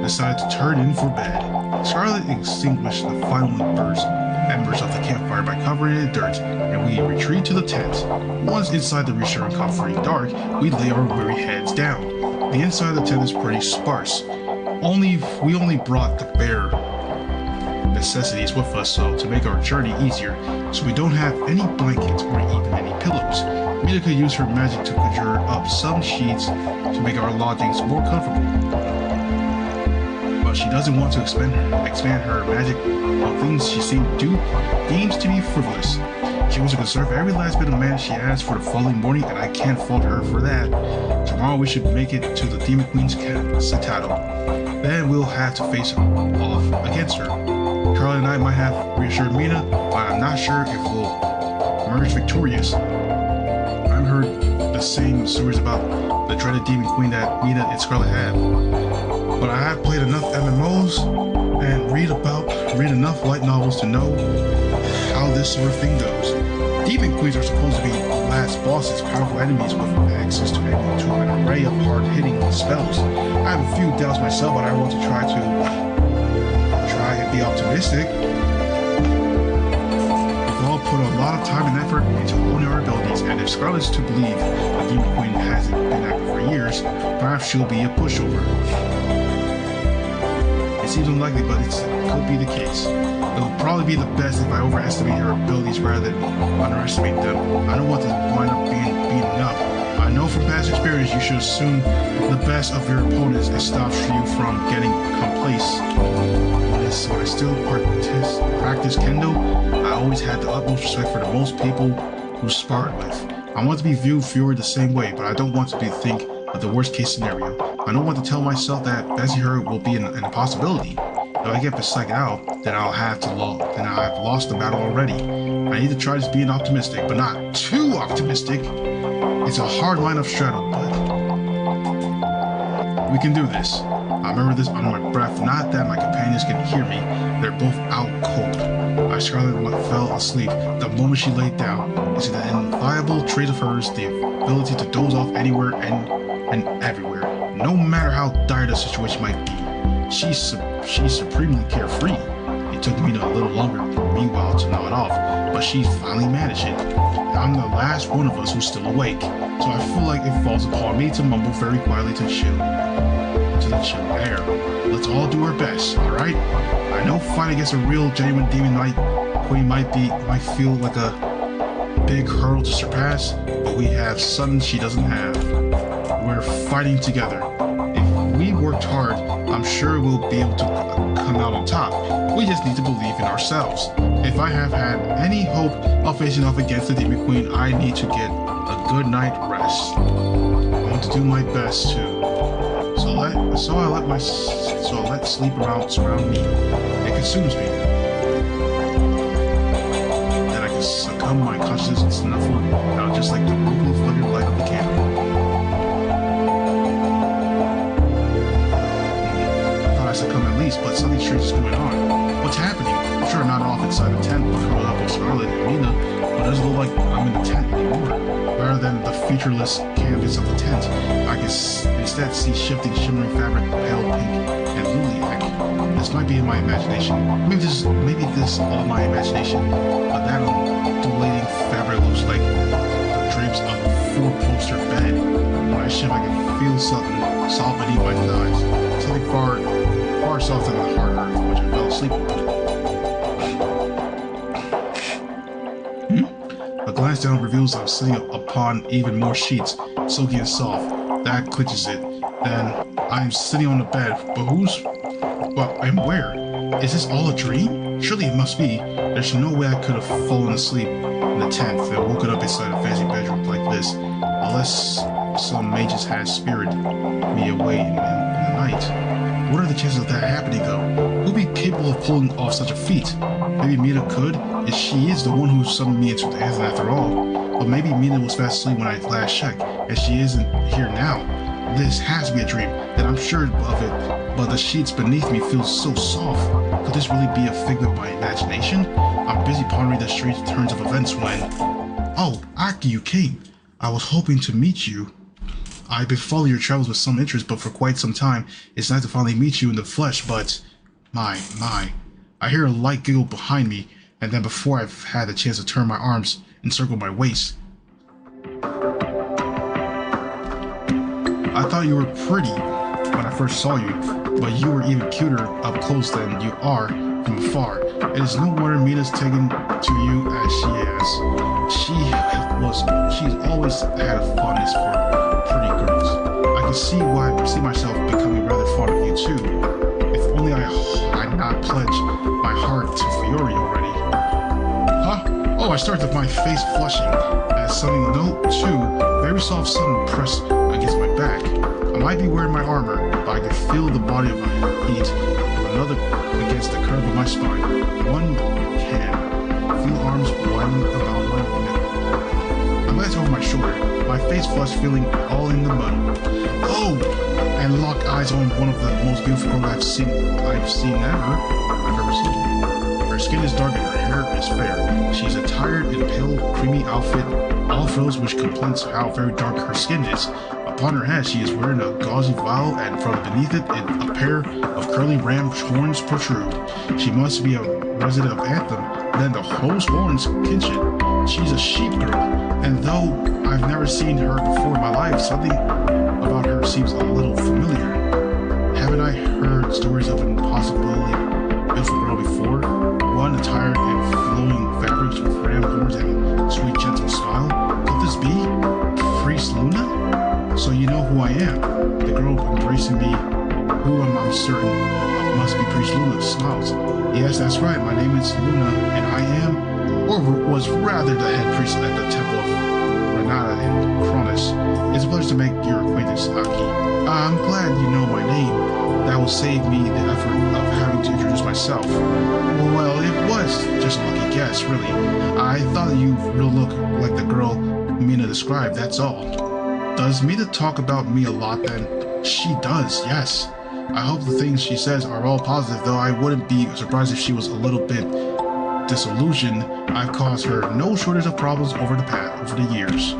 decided to turn in for bed. Scarlet extinguished the final embers of the campfire by covering it in dirt, and we retreat to the tent. Once inside the reassuring, comforting dark, we lay our weary heads down. The inside of the tent is pretty sparse. We only brought the bare necessities with us to make our journey easier, so we don't have any blankets or even any pillows. Mina could use her magic to conjure up some sheets to make our lodgings more comfortable. But she doesn't want to expand her magic on things she deems to be frivolous. She wants to conserve every last bit of mana she has for the following morning, and I can't fault her for that. Tomorrow we should make it to the Demon Queen's citadel. Then we'll have to face off against her. Charlie and I might have reassured Mina, but I'm not sure if we'll emerge victorious. I've heard the same stories about the dreaded Demon Queen that Mina and Scarlet have. But I have played enough MMOs and read enough light novels to know how this sort of thing goes. Demon Queens are supposed to be the last bosses, powerful enemies with access to an array of hard-hitting spells. I have a few doubts myself, but I want to try and be optimistic. We've all put a lot of time and effort into honing our abilities, and if Scarlet's to believe the Demon Queen hasn't been active for years, perhaps she'll be a pushover. It seems unlikely, but it could be the case. It will probably be the best if I overestimate her abilities rather than underestimate them. I don't want to wind up being beaten up. I know from past experience you should assume the best of your opponents. It stops you from getting complacent. When I still practice kendo, I always had the utmost respect for the most people who sparred with. I want to be viewed the same way, but I don't want to think of the worst case scenario. I don't want to tell myself that Bessie her will be an impossibility. If I get psyched out, then I'll have lost the battle already. I need to try just being optimistic, but not too optimistic. It's a hard line of straddle, but we can do this. I remember this under my breath, not that my companions can hear me. They're both out cold. Scarlet fell asleep the moment she laid down. It's an inviolable trait of hers, the ability to doze off anywhere and everywhere, no matter how dire the situation might be. She's supremely carefree. It took me a little longer, meanwhile, to nod off, but she finally managed it. I'm the last one of us who's still awake, so I feel like it falls upon me to mumble very quietly to the chill air. Let's all do our best, alright? I know fighting against a real, genuine demon queen might feel like a big hurdle to surpass, but we have something she doesn't have. We're fighting together. If we worked hard, I'm sure we'll be able to come out on top. We just need to believe in ourselves. If I have had any hope of facing off against the Demon Queen, I need to get a good night rest. I want to do my best to. So I let sleep surround me. It consumes me. Then I can succumb my consciousness and snuffle out just like the blue flickering light of the candle. I thought I succumbed at least, but something strange is going on. What's happening? I'm sure I'm not off inside the tent, curled up with Scarlet and Mina, but it doesn't look like I'm in the tent anymore. Rather than the featureless canvas of the tent, I can instead see shifting, shimmering fabric, pale pink and lilac. This might be in my imagination. Maybe this is all my imagination, but that undulating fabric looks like the drapes of a four-poster bed. When I shift, I can feel something soft beneath my thighs, something far softer than the hard earth which I fell asleep on. A glance down reveals I'm sitting upon even more sheets, silky and soft. That clinches it. Then I am sitting on the bed, and where? Is this all a dream? Surely it must be. There's no way I could have fallen asleep in the tent and woken up inside a fancy bedroom like this, unless some mages had spirited me away in the night. What are the chances of that happening, though? Who'd be capable of pulling off such a feat? Maybe Mina could, if she is the one who summoned me into the Anthem after all. But maybe Mina was fast asleep when I last checked, and she isn't here now. This has to be a dream, and I'm sure of it, but the sheets beneath me feel so soft. Could this really be a figment of my imagination? I'm busy pondering the strange turns of events when... Oh, Aki, you came. I was hoping to meet you. I've been following your travels with some interest, but for quite some time. It's nice to finally meet you in the flesh, but... My. I hear a light giggle behind me, and then before I've had the chance to turn my arms, encircle my waist. I thought you were pretty when I first saw you, but you were even cuter up close than you are from afar. It is no wonder Mina's taken to you as she has. She's always had a fondness for pretty girls. I can see myself becoming rather fond of you too. If only I'd not pledged my heart to Fiore already. Huh? Oh, I started my face flushing as something very soft something pressed against my back. I might be wearing my armor, but I can feel the body of my feet of another against the curve of my spine. One can feel arms winding about my middle. I glanced over my shoulder, my face flushed, feeling all in the mud. Oh! And locked eyes on one of the most beautiful girls I've ever seen. Her skin is dark and her hair is fair. She's attired in a pale, creamy outfit, all frills which complements how very dark her skin is. Upon her head, she is wearing a gauzy voile, and from beneath it, a pair of curly ram horns protrude. She must be a resident of Anthem, then the host horns kinship. She's a sheep girl, and though I've never seen her before in my life, something about her seems a little familiar. Haven't I heard stories of an impossibly beautiful girl before? One attired in flowing fabrics with ram horns and sweet gentle smile? Could this be Priest Luna? So you know who I am. The girl embracing me, who I'm certain must be Priest Luna, smiles. Yes, that's right, my name is Luna, and I am, or was rather the head priest at the temple of Renata in Cronus. It's a pleasure to make your acquaintance, Aki. I'm glad you know my name. That will save me the effort of having to introduce myself. Well, it was just a lucky guess, really. I thought you really looked like the girl Mina described, that's all. Does Mina talk about me a lot then? She does, yes. I hope the things she says are all positive, though I wouldn't be surprised if she was a little bit disillusioned. I've caused her no shortage of problems over the years.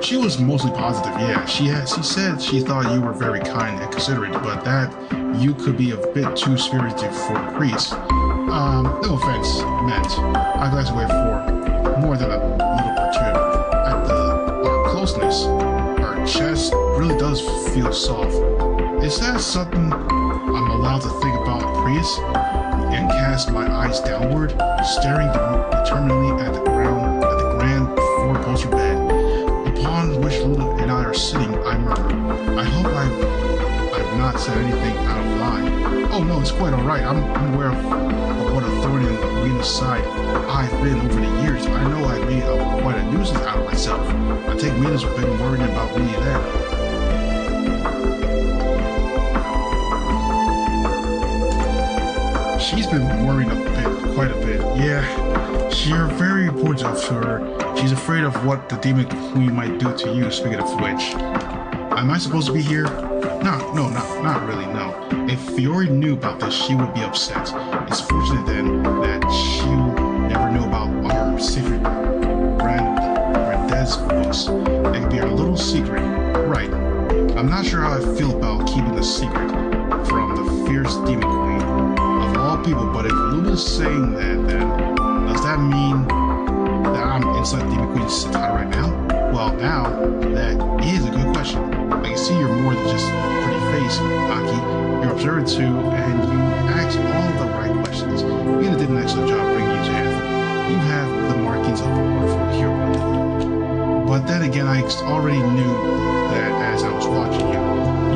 She was mostly positive, yeah. She said she thought you were very kind and considerate, but that you could be a bit too spirited for a priest. No offense meant. I glanced away for more than a little perturbed at our closeness. Her chest really does feel soft. Is that something I'm allowed to think about a priest? And cast my eyes downward, staring determinedly at the grand four-poster bed, upon which Luna and I are sitting. I murmur, I hope I've not said anything out of line. Oh no, it's quite alright. I'm aware of what a thorn in Mina's side I've been over the years. I know I made quite a nuisance out of myself. I think Mina's been worrying about me then. She's been worrying quite a bit. Yeah, you're very important to her. She's afraid of what the demon queen might do to you, speaking of which. Am I supposed to be here? No, not really, no. If Fiore knew about this, she would be upset. It's fortunate then that she never knew about our secret Grandes books. It could be our little secret. Right. I'm not sure how I feel about keeping the secret from the fierce demon queen of all people, but if Luna's saying that, then does that mean that I'm inside the demon queen's citadel right now? Well, now that is a good question. I can see you're more than just a pretty face, Aki. You're observant too, and you ask all the right questions. Mina did an excellent job bringing you to Anthem. You have the markings of a wonderful hero. But then again, I already knew that as I was watching you.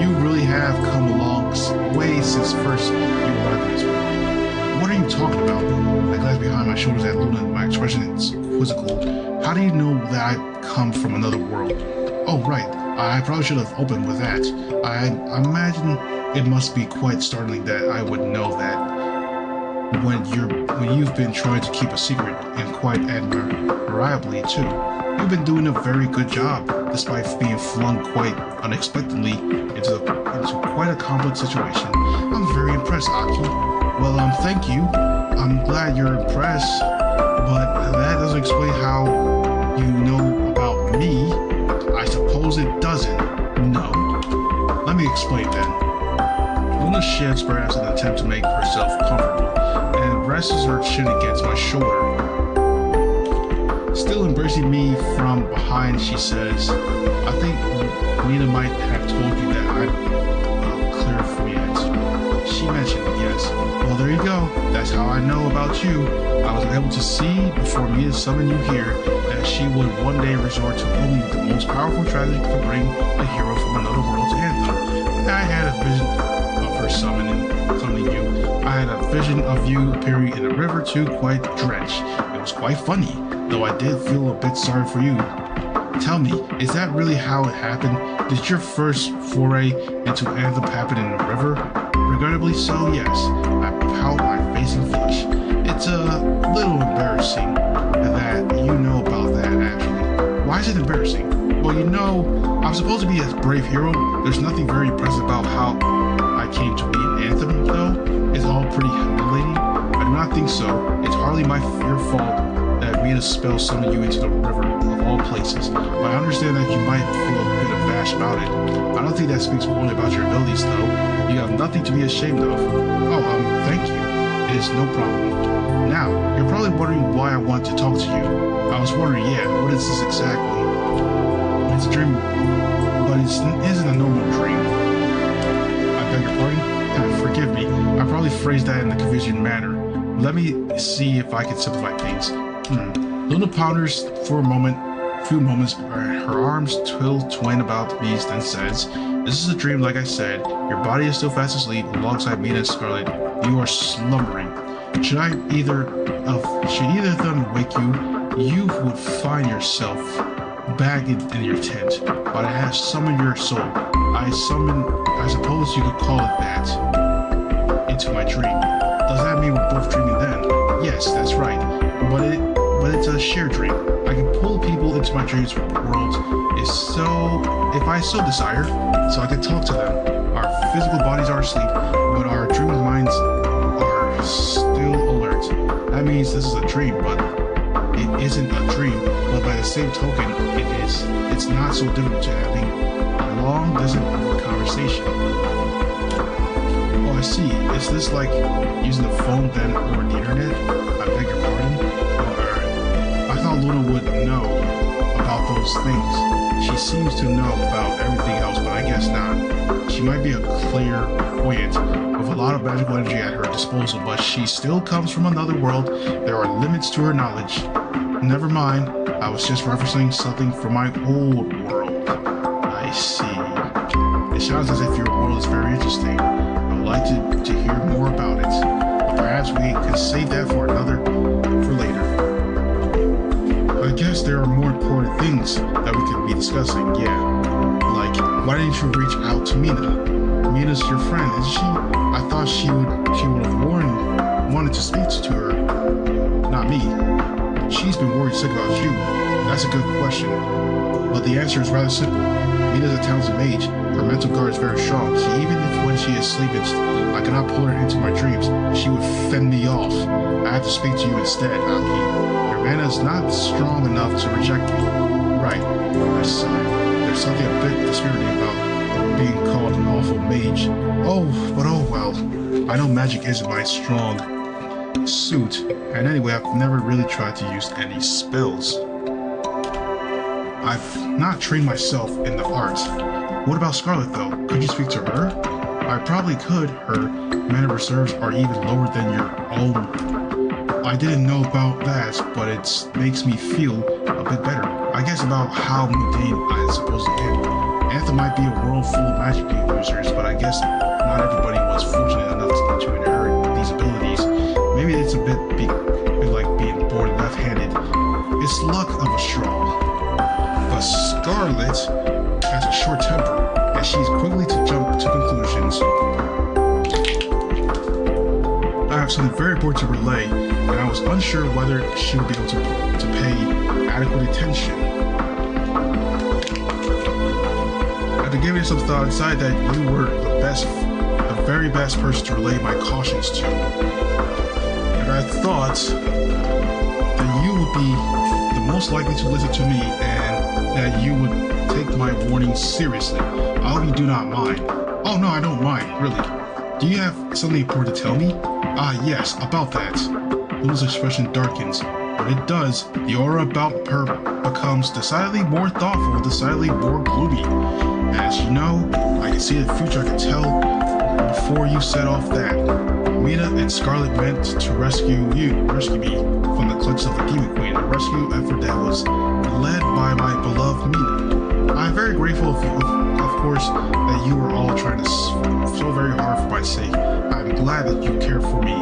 You really have come a long way since first you arrived in this world. What are you talking about? I glanced behind my shoulders at Luna, my expression is quizzical. How do you know that I come from another world? Oh, right. I probably should have opened with that. I imagine it must be quite startling that I would know that when you've been trying to keep a secret, and quite admirably too. You've been doing a very good job, despite being flung quite unexpectedly into quite a complex situation. I'm very impressed, Aki. Well, thank you. I'm glad you're impressed, but that doesn't explain how you know about me. I suppose it doesn't. No. Let me explain then. Luna shifts perhaps in an attempt to make herself comfortable, and rests her chin against my shoulder. Still embracing me from behind, she says, I think Mina might have told you that I'm clairvoyant. She mentioned, yes. Well, there you go. That's how I know about you. I was able to see before Mina summoned you here that she would one day resort to only the most powerful tragedy to bring a hero from another world to Anthem. I had a vision of her summoning you. I had a vision of you appearing in the river too, quite drenched. It was quite funny, though I did feel a bit sorry for you. Tell me, is that really how it happened? Did your first foray into Anthem happen in the river? Regrettably so, yes. I pout my face and flush. It's a little embarrassing that you know about that, actually. Why is it embarrassing? Well, you know, I'm supposed to be a brave hero. There's nothing very impressive about how I came to be an Anthem, though. It's all pretty humiliating. I do not think so. It's hardly your fault that Rita's spell summoned you into the river, of all places. But I understand that you might feel a bit abashed about it. I don't think that speaks only about your abilities, though. You have nothing to be ashamed of. Oh, thank you. It is no problem. Now, you're probably wondering why I want to talk to you. I was wondering, yeah, what is this exactly? It's a dream, but it isn't a normal dream. I beg your pardon? Forgive me. I probably phrased that in a confusing manner. Let me see if I can simplify things. Luna ponders for a few moments, her arms twine about the beast, then says, This is a dream, like I said. Your body is still fast asleep alongside Mina and Scarlet. You are slumbering. Should either of them wake you, you would find yourself back in your tent. But I have summoned your soul. I suppose you could call it that, into my dream. Does that mean we're both dreaming then? Yes, that's right. But it's a shared dream. I can pull people into my dreams world if I so desire, so I can talk to them. Our physical bodies are asleep, but our dream minds are still alert. That means this is a dream, but it isn't a dream. But by the same token, it is. It's not so different to having a long distance conversation. Oh, I see. Is this like using the phone then or the internet? I beg your pardon? I thought Luna would know about those things. She seems to know about everything else, but I guess not. She might be a clairvoyant with a lot of magical energy at her disposal, but she still comes from another world. There are limits to her knowledge. Never mind. I was just referencing something from my old world. I see. It sounds as if your world is very interesting. I would like to hear more about it. But perhaps we could save that for later. I guess there are more important things that we could be discussing, yeah. Like, why didn't you reach out to Mina? Mina's your friend, isn't she? I thought she would have wanted to speak to her. Not me. She's been worried sick about you. That's a good question. But the answer is rather simple. Mina's a talented mage. Her mental guard is very strong. Even when she is sleeping, I cannot pull her into my dreams. She would fend me off. I have to speak to you instead, Aki. Your mana is not strong enough to reject me. Right. I sigh. There's something a bit dispiriting about being called an awful mage. Oh well. I know magic isn't my strong suit, and anyway, I've never really tried to use any spells. I've not trained myself in the arts. What about Scarlet, though? Could you speak to her? I probably could. Her mana reserves are even lower than your own. I didn't know about that, but it makes me feel a bit better. I guess about how mundane I suppose it is. Anthem might be a world full of magic users, but I guess not everybody was fortunate enough to inherit these abilities. Maybe it's a bit like being born left-handed. It's luck of a straw. But Scarlet has a short temper, and she's quickly to jump to conclusions. I have something very important to relay, and I was unsure whether she would be able to pay adequate attention. After giving it some thought, I decided that you were the very best person to relay my cautions to. And I thought that you would be the most likely to listen to me and that you would take my warning seriously. I hope you do not mind. Oh no, I don't mind, really. Do you have something important to tell me? Ah, yes, about that. Luna's expression darkens. When it does, the aura about her becomes decidedly more thoughtful, decidedly more gloomy. As you know, I can see the future. I can tell before you set off that Mina and Scarlet meant to rescue me from the clutches of the Demon Queen, a rescue effort that was led by my beloved Mina. I'm very grateful, of course, that you were all trying to so very hard for my sake. I'm glad that you care for me.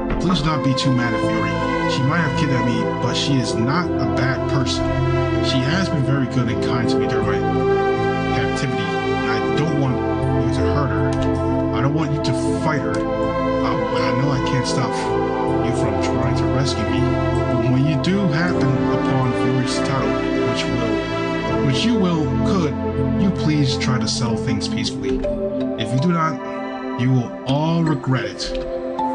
But please do not be too mad at Fury. She might have kidnapped me, but she is not a bad person. She has been very good and kind to me during my captivity, and I don't want you to hurt her. I don't want you to fight her. I know I can't stop you from trying to rescue me, but when you do happen upon Fury's title, could you please try to settle things peacefully? If you do not, you will all regret it.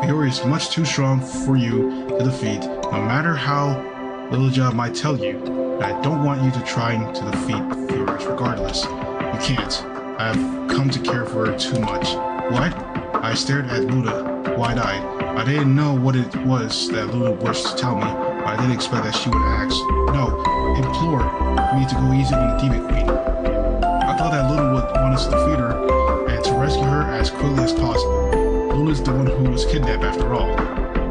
Fury is much too strong for you to defeat, no matter how little job might tell you. And I don't want you to try to defeat Fury regardless. You can't. I have come to care for her too much. What? I stared at Luna, wide-eyed. I didn't know what it was that Luna wished to tell me, but I didn't expect that she would ask. No, implore me to go easy on the Demon Queen. I thought that Luna would want us to defeat her and to rescue her as quickly as possible. Luna's the one who was kidnapped after all.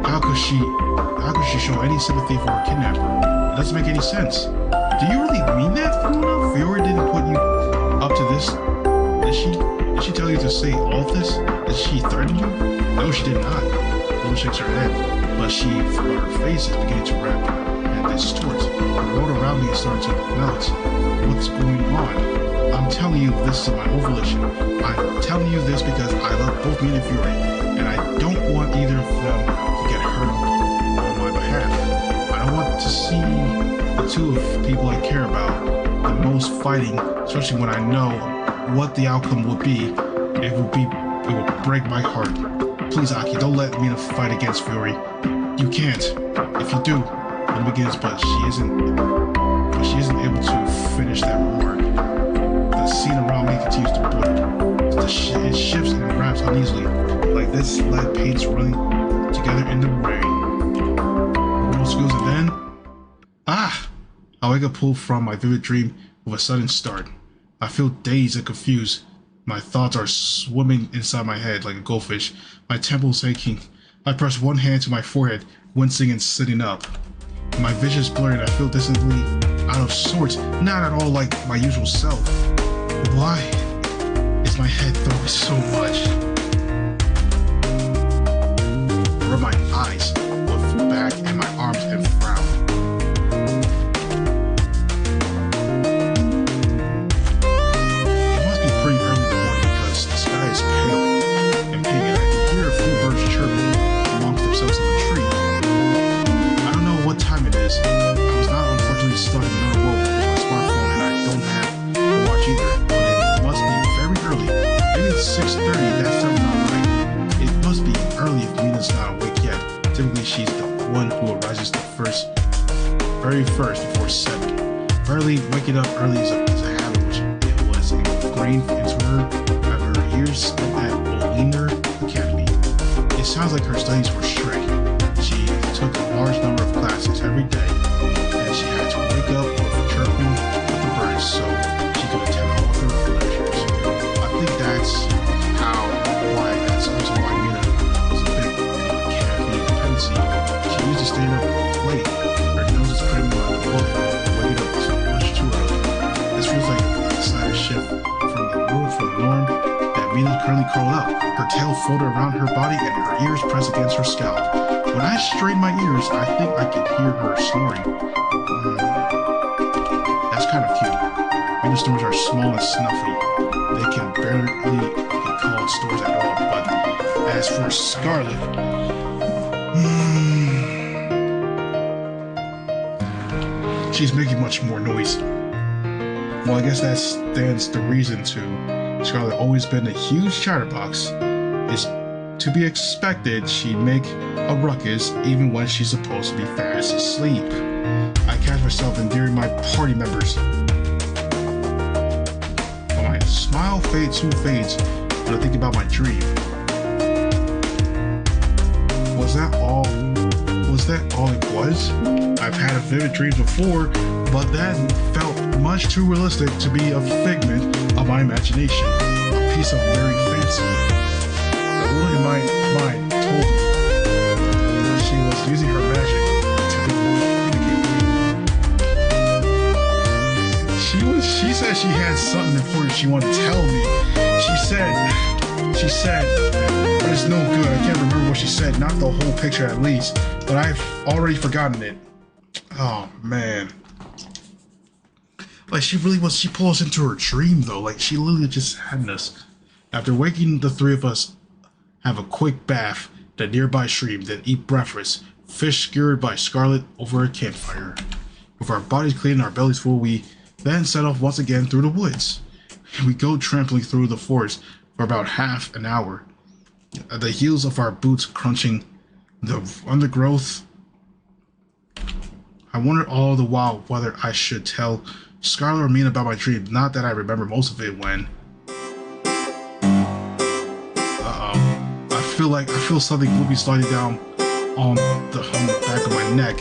How could she show any sympathy for her kidnapper? It doesn't make any sense. Do you really mean that, Luna? Fiora didn't put you up to this, did she? Did she tell you to say all of this? Did she threaten you? No, she did not. Luna shakes her head, but her face is beginning to wrap and distort. The world around me is starting to melt. What's going on? I'm telling you this is my own volition. I'm telling you this because I love both me and Fury, and I don't want either of them to get hurt on my behalf. I don't want to see the two of people I care about the most fighting, especially when I know what the outcome would be. It would break my heart. Please, Aki, don't let me fight against Fury. You can't. If you do, it begins, but she isn't able to finish that remark. The scene around me continues to blur. It shifts and wraps uneasily, like this lead paints running together in the rain. The world squeals, and then I wake up pulled from my vivid dream with a sudden start. I feel dazed and confused. My thoughts are swimming inside my head like a goldfish. My temples aching. I press one hand to my forehead, wincing and sitting up. My vision is blurry and I feel distantly out of sorts, not at all like my usual self. Why is my head throwing so much? I rub my eyes, look back at my arms and frown. It must be pretty early in the morning because the sky is pale and pink and I can hear a few birds chirping amongst themselves in the tree. I don't know what time it is. I was not unfortunately stuck in another world with my smartphone and I don't have a watch either. But it must be very early. Maybe it's 6:30, that's certainly not right. It must be early if Mina's not awake yet. Typically she's the one who arises very first before 7. Apparently waking up early is a habit which it was ingrained into her after her years spent at Bollinger Academy. It sounds like her studies were strict. She took a large number of classes every day, and she had to wake up with the chirping of the birds so she could attend all of her lectures. I think that's also why Mina was a bit caffeine dependency. She used to stay up late. Her nose is cramping like a book, waking up so much too early. This feels like a decided shift from the norm that Mina currently curled up, her tail folded around her body and her ears pressed against her scalp. When I strain my ears, I think I can hear her snoring. That's kind of cute. Mina snores are small and snuffy. They can barely be called snores at all, but as for Scarlet, she's making much more noise. Well, I guess that stands the reason to Scarlet always been a huge chatterbox. It's to be expected she'd make a ruckus even when she's supposed to be fast asleep. I catch myself endearing my party members. But my smile soon fades when I think about my dream. Was that all it was? I've had vivid dreams before, but that felt much too realistic to be a figment of my imagination, a piece of merry fancy. The woman in my mind told me that she was using her magic to communicate with me. She said she had something important she wanted to tell me. She said, but it's no good. I can't remember what she said, not the whole picture at least, but I've already forgotten it. Oh man. Like she pulled us into her dream though. Like she literally just had us. After waking, the three of us have a quick bath at a nearby stream, then eat breakfast, fish skewered by Scarlet over a campfire. With our bodies clean and our bellies full, we then set off once again through the woods. We go trampling through the forest for about half an hour, the heels of our boots crunching the undergrowth. I wondered all the while whether I should tell Scarlet or Mina about my dream, not that I remember most of it when... I feel something will be sliding down on the back of my neck.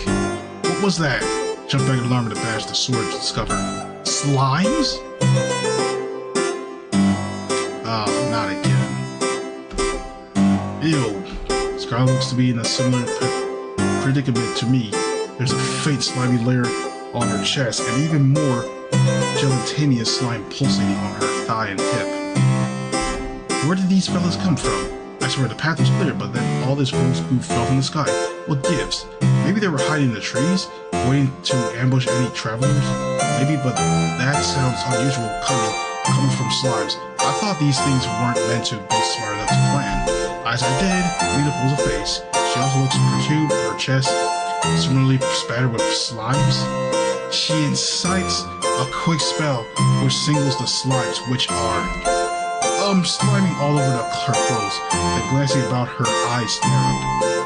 What was that? Jump back in alarm and bash the sword to discover. Slimes? Not again. Ew. Scarlet looks to be in a similar predicament to me. There's a faint slimy layer on her chest and even more gelatinous slime pulsating on her thigh and hip. Where did these fellas come from? I swear the path was clear, but then all this rose goo fell from the sky. What gives? Maybe they were hiding in the trees, waiting to ambush any travelers? Maybe, but that sounds unusual coming from slimes. I thought these things weren't meant to be smart enough to plan. As I did, Mina pulls a face. She also looks perturbed, her chest similarly spattered with slimes. She incites a quick spell which singles the slimes, which are sliming all over her clothes and glancing about, her eyes narrowed.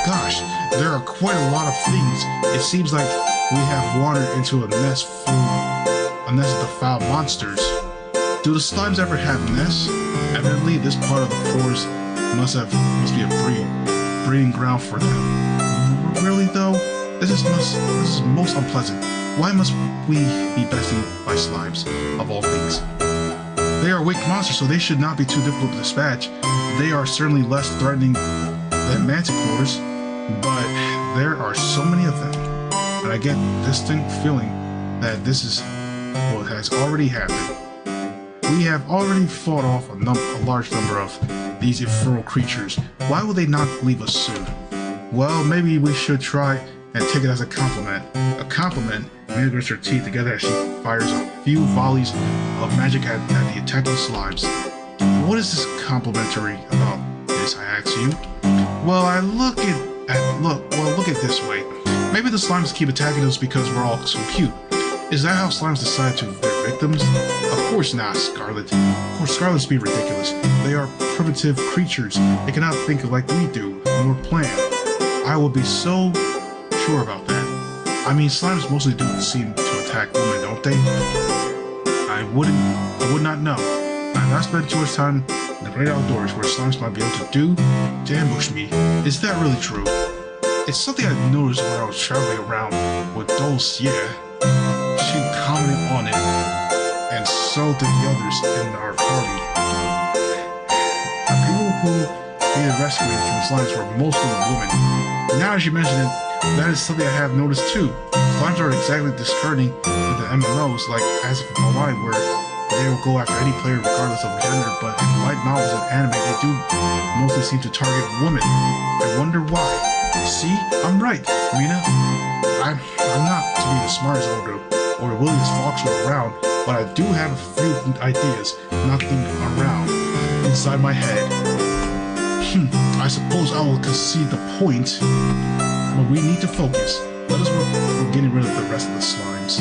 Gosh, there are quite a lot of things. It seems like we have wandered into a nest of defiled monsters. Do the slimes ever have nests? Evidently, this part of the forest must be a breeding ground for them. Really though, this is most unpleasant. Why must we be bested by slimes, of all things? They are weak monsters, so they should not be too difficult to dispatch. They are certainly less threatening than manticores, but there are so many of them, and I get a distinct feeling that this is what has already happened. We have already fought off a large number of these infernal creatures. Why will they not leave us soon? Well, maybe we should try and take it as a compliment. A compliment? Mina grits her teeth together as she fires a few volleys of magic at the attacking slimes. What is this complimentary about this, I ask you? Well, look at it this way. Maybe the slimes keep attacking us because we're all so cute. Is that how slimes decide to their victims? Of course not, Scarlet. Of course, Scarlet's being ridiculous. They are primitive creatures. They cannot think like we do, nor plan. I will be so sure about that. I mean, slimes mostly do seem to attack women, don't they? I would not know. I've not spent too much time in the great outdoors where slimes might be able to ambush me. Is that really true? It's something I noticed when I was traveling around with Dulcia. She commented on it, and so did the others in our party. The people who needed rescuing from slimes were mostly women. Now as you mention it, that is something I have noticed too. Slimes are exactly discarding with the MMOs, like as if online, where they will go after any player regardless of gender, but in light novels and anime, they do mostly seem to target women. I wonder why. See, I'm right, Mina. I'm not to be the smartest or the williest foxtrot around, but I do have a few ideas knocking around inside my head. I suppose I will concede the point, but we need to focus. Let us work on getting rid of the rest of the slimes.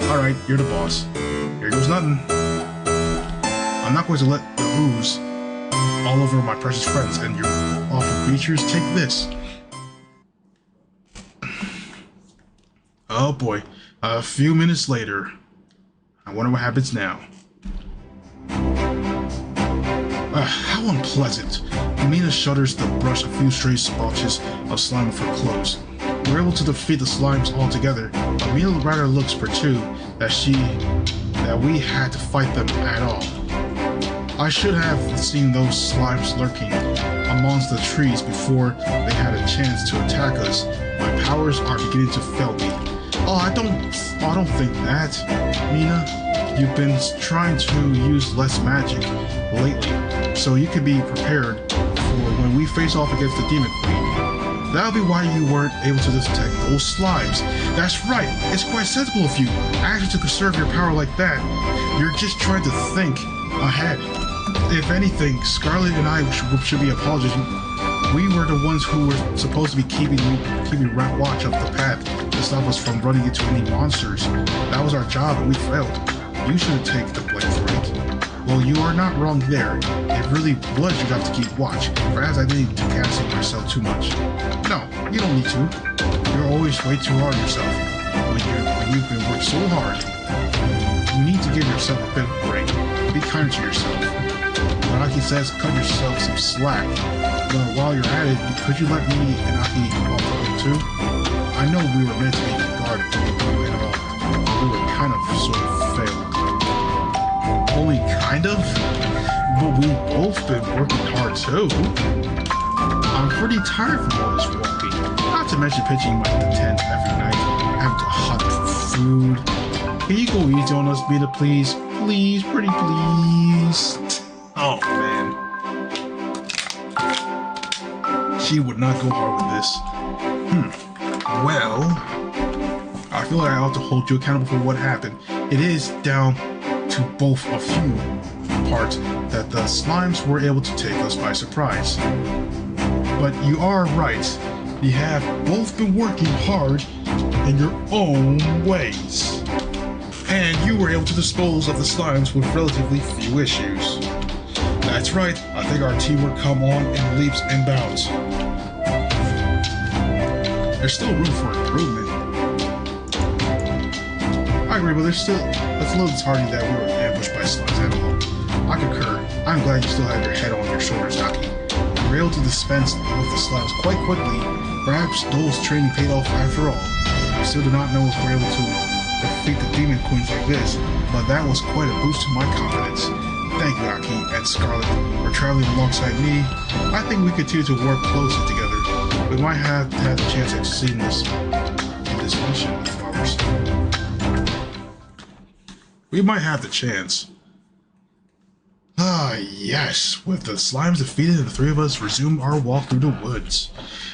Alright, you're the boss. Here goes nothing. I'm not going to let the ooze all over my precious friends and your awful creatures. Take this. Oh boy. A few minutes later. I wonder what happens now. How unpleasant. Mina shudders to brush a few stray splotches of slime with her clothes. We're able to defeat the slimes altogether, but Mina rather looks perturbed that we had to fight them at all. I should have seen those slimes lurking amongst the trees before they had a chance to attack us. My powers are beginning to fail me. Oh, I don't think that, Mina. You've been trying to use less magic lately, so you can be prepared for when we face off against the Demon Queen. That'll be why you weren't able to detect those slimes. That's right, it's quite sensible of you, actually to conserve your power like that. You're just trying to think ahead. If anything, Scarlet and I should be apologizing. We were the ones who were supposed to be keeping watch of the path to stop us from running into any monsters. That was our job and we failed. You shouldn't take the blame for it. Well, you are not wrong there. It really was your job to keep watch. Perhaps I didn't casting myself too much. No, you don't need to. You're always way too hard on yourself. When you've been working so hard, you need to give yourself a bit of a break. Be kind to yourself. Naraki says cut yourself some slack. But while you're at it, could you let me and Aki off the hook too? I know we were meant to be guarded at all. We were kind of sort of failed. Only kind of? But we've both been working hard too. I'm pretty tired from all this walking. Not to mention pitching my tent every night, having to hunt for food. Can you go easy on us, Mina, please? Please, pretty please. Oh man. She would not go hard with this. Well, I feel like I ought to hold you accountable for what happened. It is down to both of you parts that the slimes were able to take us by surprise. But you are right. You have both been working hard in your own ways. And you were able to dispose of the slimes with relatively few issues. That's right, I think our team would come on in leaps and bounds. There's still room for improvement. I agree, but it's a little disheartening that we were ambushed by slimes at all. I concur. I'm glad you still have your head on your shoulders, Aki. You were able to dispense with the slimes quite quickly. Perhaps Dole's training paid off after all. I still do not know if we're able to defeat the demon queens like this, but that was quite a boost to my confidence. Thank you, Aki and Scarlet, for traveling alongside me. I think we continue to work closely together. We might have had the chance of succeeding in this mission of ours. We might have the chance. Ah, yes. With the slimes defeated, the three of us resume our walk through the woods.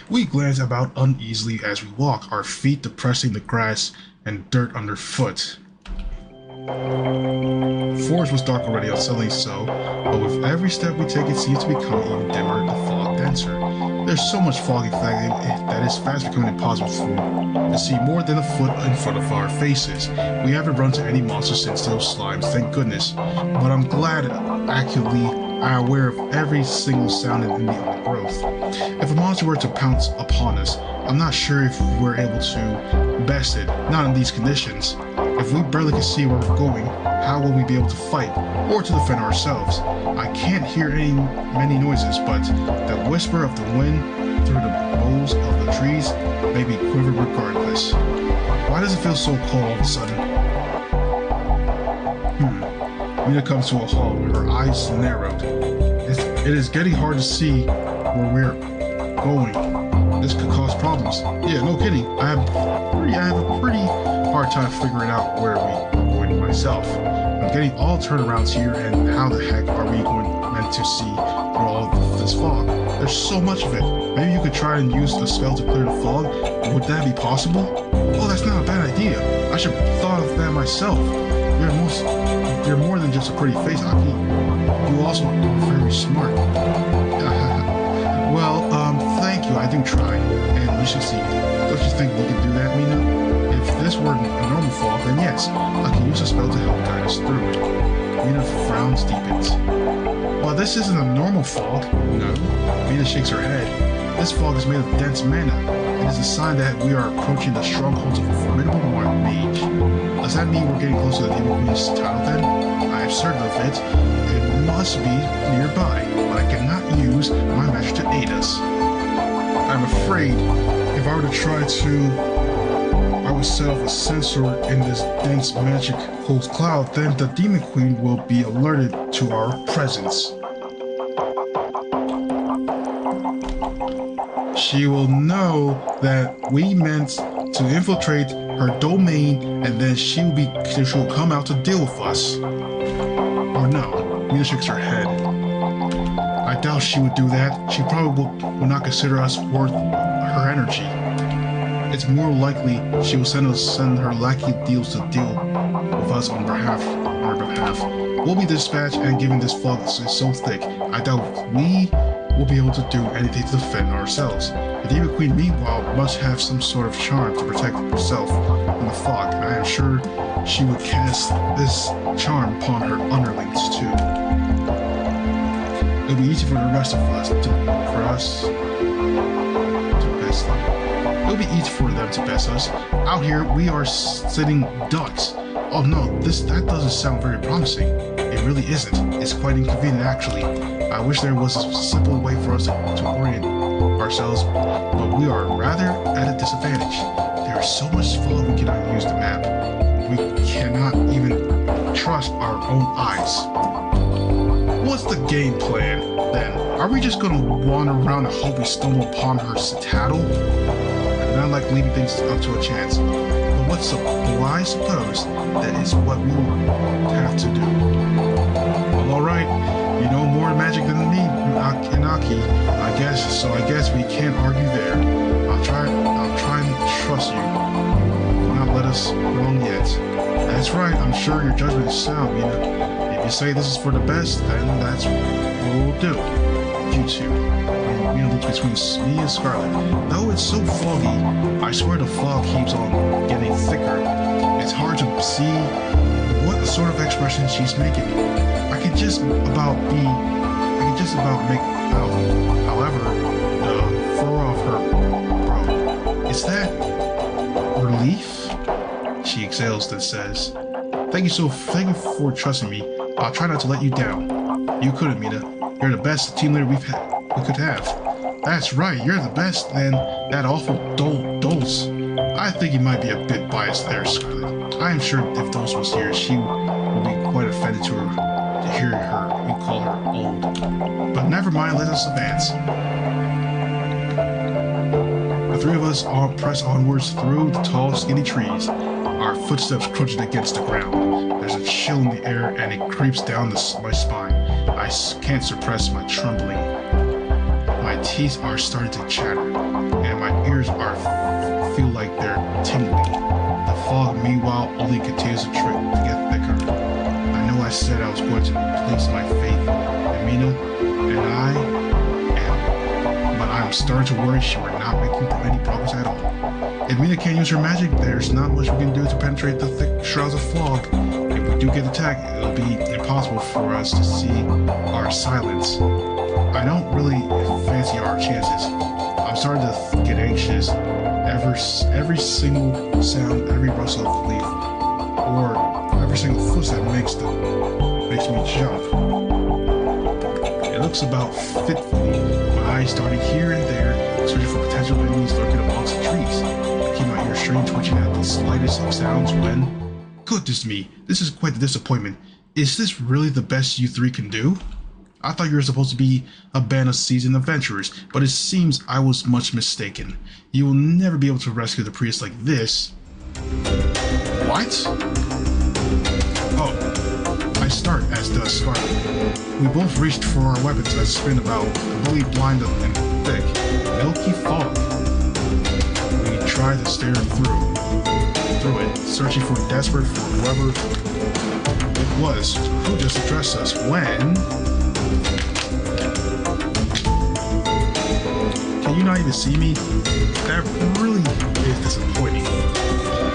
We glance about uneasily as we walk, our feet depressing the grass and dirt underfoot. The forest was dark already, unsettling so, but with every step we take it seems to become even dimmer, the fog denser. There's so much fog in fact that it's fast becoming impossible to see more than a foot in front of our faces. We haven't run into any monsters since those slimes, thank goodness. But I'm glad accurately I'm aware of every single sound in the undergrowth. If a monster were to pounce upon us, I'm not sure if we're able to best it, not in these conditions. If we barely can see where we're going, how will we be able to fight, or to defend ourselves? I can't hear many noises, but the whisper of the wind through the boughs of the trees may be quivered regardless. Why does it feel so cold all of a sudden? Mina comes to a halt with her eyes narrowed. It is getting hard to see where we're going. This could cause problems. Yeah, no kidding. I have a pretty hard time figuring out where we're going myself. I'm getting all turnarounds here, and how the heck are we meant to see through all of this fog? There's so much of it. Maybe you could try and use the spell to clear the fog. Would that be possible? Oh, that's not a bad idea. I should have thought of that myself. You're more than just a pretty face, Aki. You also are very smart. Well, thank you. I do try, and we should see. Don't you think we can do that, Mina? If this were a normal fog, then yes, I can use a spell to help guide us through it. Mina frowns deepens. Well, this isn't a normal fog. No. Mina shakes her head. This fog is made of dense mana. It is a sign that we are approaching the strongholds of a formidable mage. Does that mean we're getting close to the Demon Queen's title then? I am certain of it. It must be nearby, but I cannot use my magic to aid us. I'm afraid if I were to try to, I would set off a sensor in this dense magic closed cloud, then the Demon Queen will be alerted to our presence. She will know that we meant to infiltrate her domain, and then she will come out to deal with us. Or no, Mina shakes her head. I doubt she would do that. She probably will not consider us worth her energy. It's more likely she will send her lackey deals to deal with us on her behalf. We'll be dispatched, and given this fog is so thick, I doubt we will be able to do anything to defend ourselves. The Demon Queen, meanwhile, must have some sort of charm to protect herself from the fog, and I am sure she would cast this charm upon her underlings too. It'll be easy for the rest of us to best them. It'll be easy for them to best us. Out here, we are sitting ducks. Oh no, that doesn't sound very promising. It really isn't. It's quite inconvenient, actually. I wish there was a simple way for us to orient ourselves, but we are rather at a disadvantage. There is so much fog we cannot use the map. We cannot even trust our own eyes. What's the game plan, then? Are we just gonna wander around and hope we stumble upon her citadel? And not like leaving things up to a chance. But I suppose that is what we will have to do. Well, alright. You know more magic than me, Inaki. I guess we can't argue there. I'll try and trust you. Do not let us wrong yet. That's right, I'm sure your judgment is sound, Mina. If you say this is for the best, then that's what we'll do. You two. Mina looks between me and Scarlet. Though it's so foggy, I swear the fog keeps on getting thicker. It's hard to see what sort of expression she's making. I can just about make out. However, the fur off her brow. Is that relief? She exhales and says, Thank you for trusting me. I'll try not to let you down. You couldn't, Mina. You're the best team leader we could have. That's right, you're the best, and that awful Dulce. I think you might be a bit biased there, Scarlet. I am sure if Dulce was here, she would be quite offended to hear you call her old. But never mind, let us advance. The three of us all press onwards through the tall, skinny trees, our footsteps crunching against the ground. There's a chill in the air, and it creeps down my spine. I can't suppress my trembling. My teeth are starting to chatter, and my ears feel like they're tingling. The fog, meanwhile, only continues to get thicker. I know I said I was going to place my faith in Mina, but I'm starting to worry we're not making any progress at all. If Mina can't use her magic, there's not much we can do to penetrate the thick shrouds of fog. If we do get attacked, it'll be impossible for us to see our silence. I don't really fancy our chances. I'm starting to get anxious. Every single sound, every rustle of leaf, or every single footstep makes me jump. It looks about fitfully, my eyes darting here and there, searching for potential enemies lurking amongst the trees. I keep my ears straight, twitching at the slightest of sounds when... Goodness me, this is quite the disappointment. Is this really the best you three can do? I thought you were supposed to be a band of seasoned adventurers, but it seems I was much mistaken. You will never be able to rescue the priest like this. What? Oh, I start, as does Scarlet. We both reached for our weapons as spin about, completely blind and thick, milky fog. We try to stare through it, searching for desperate for whoever it was who just addressed us when... Can you not even see me? That really is disappointing.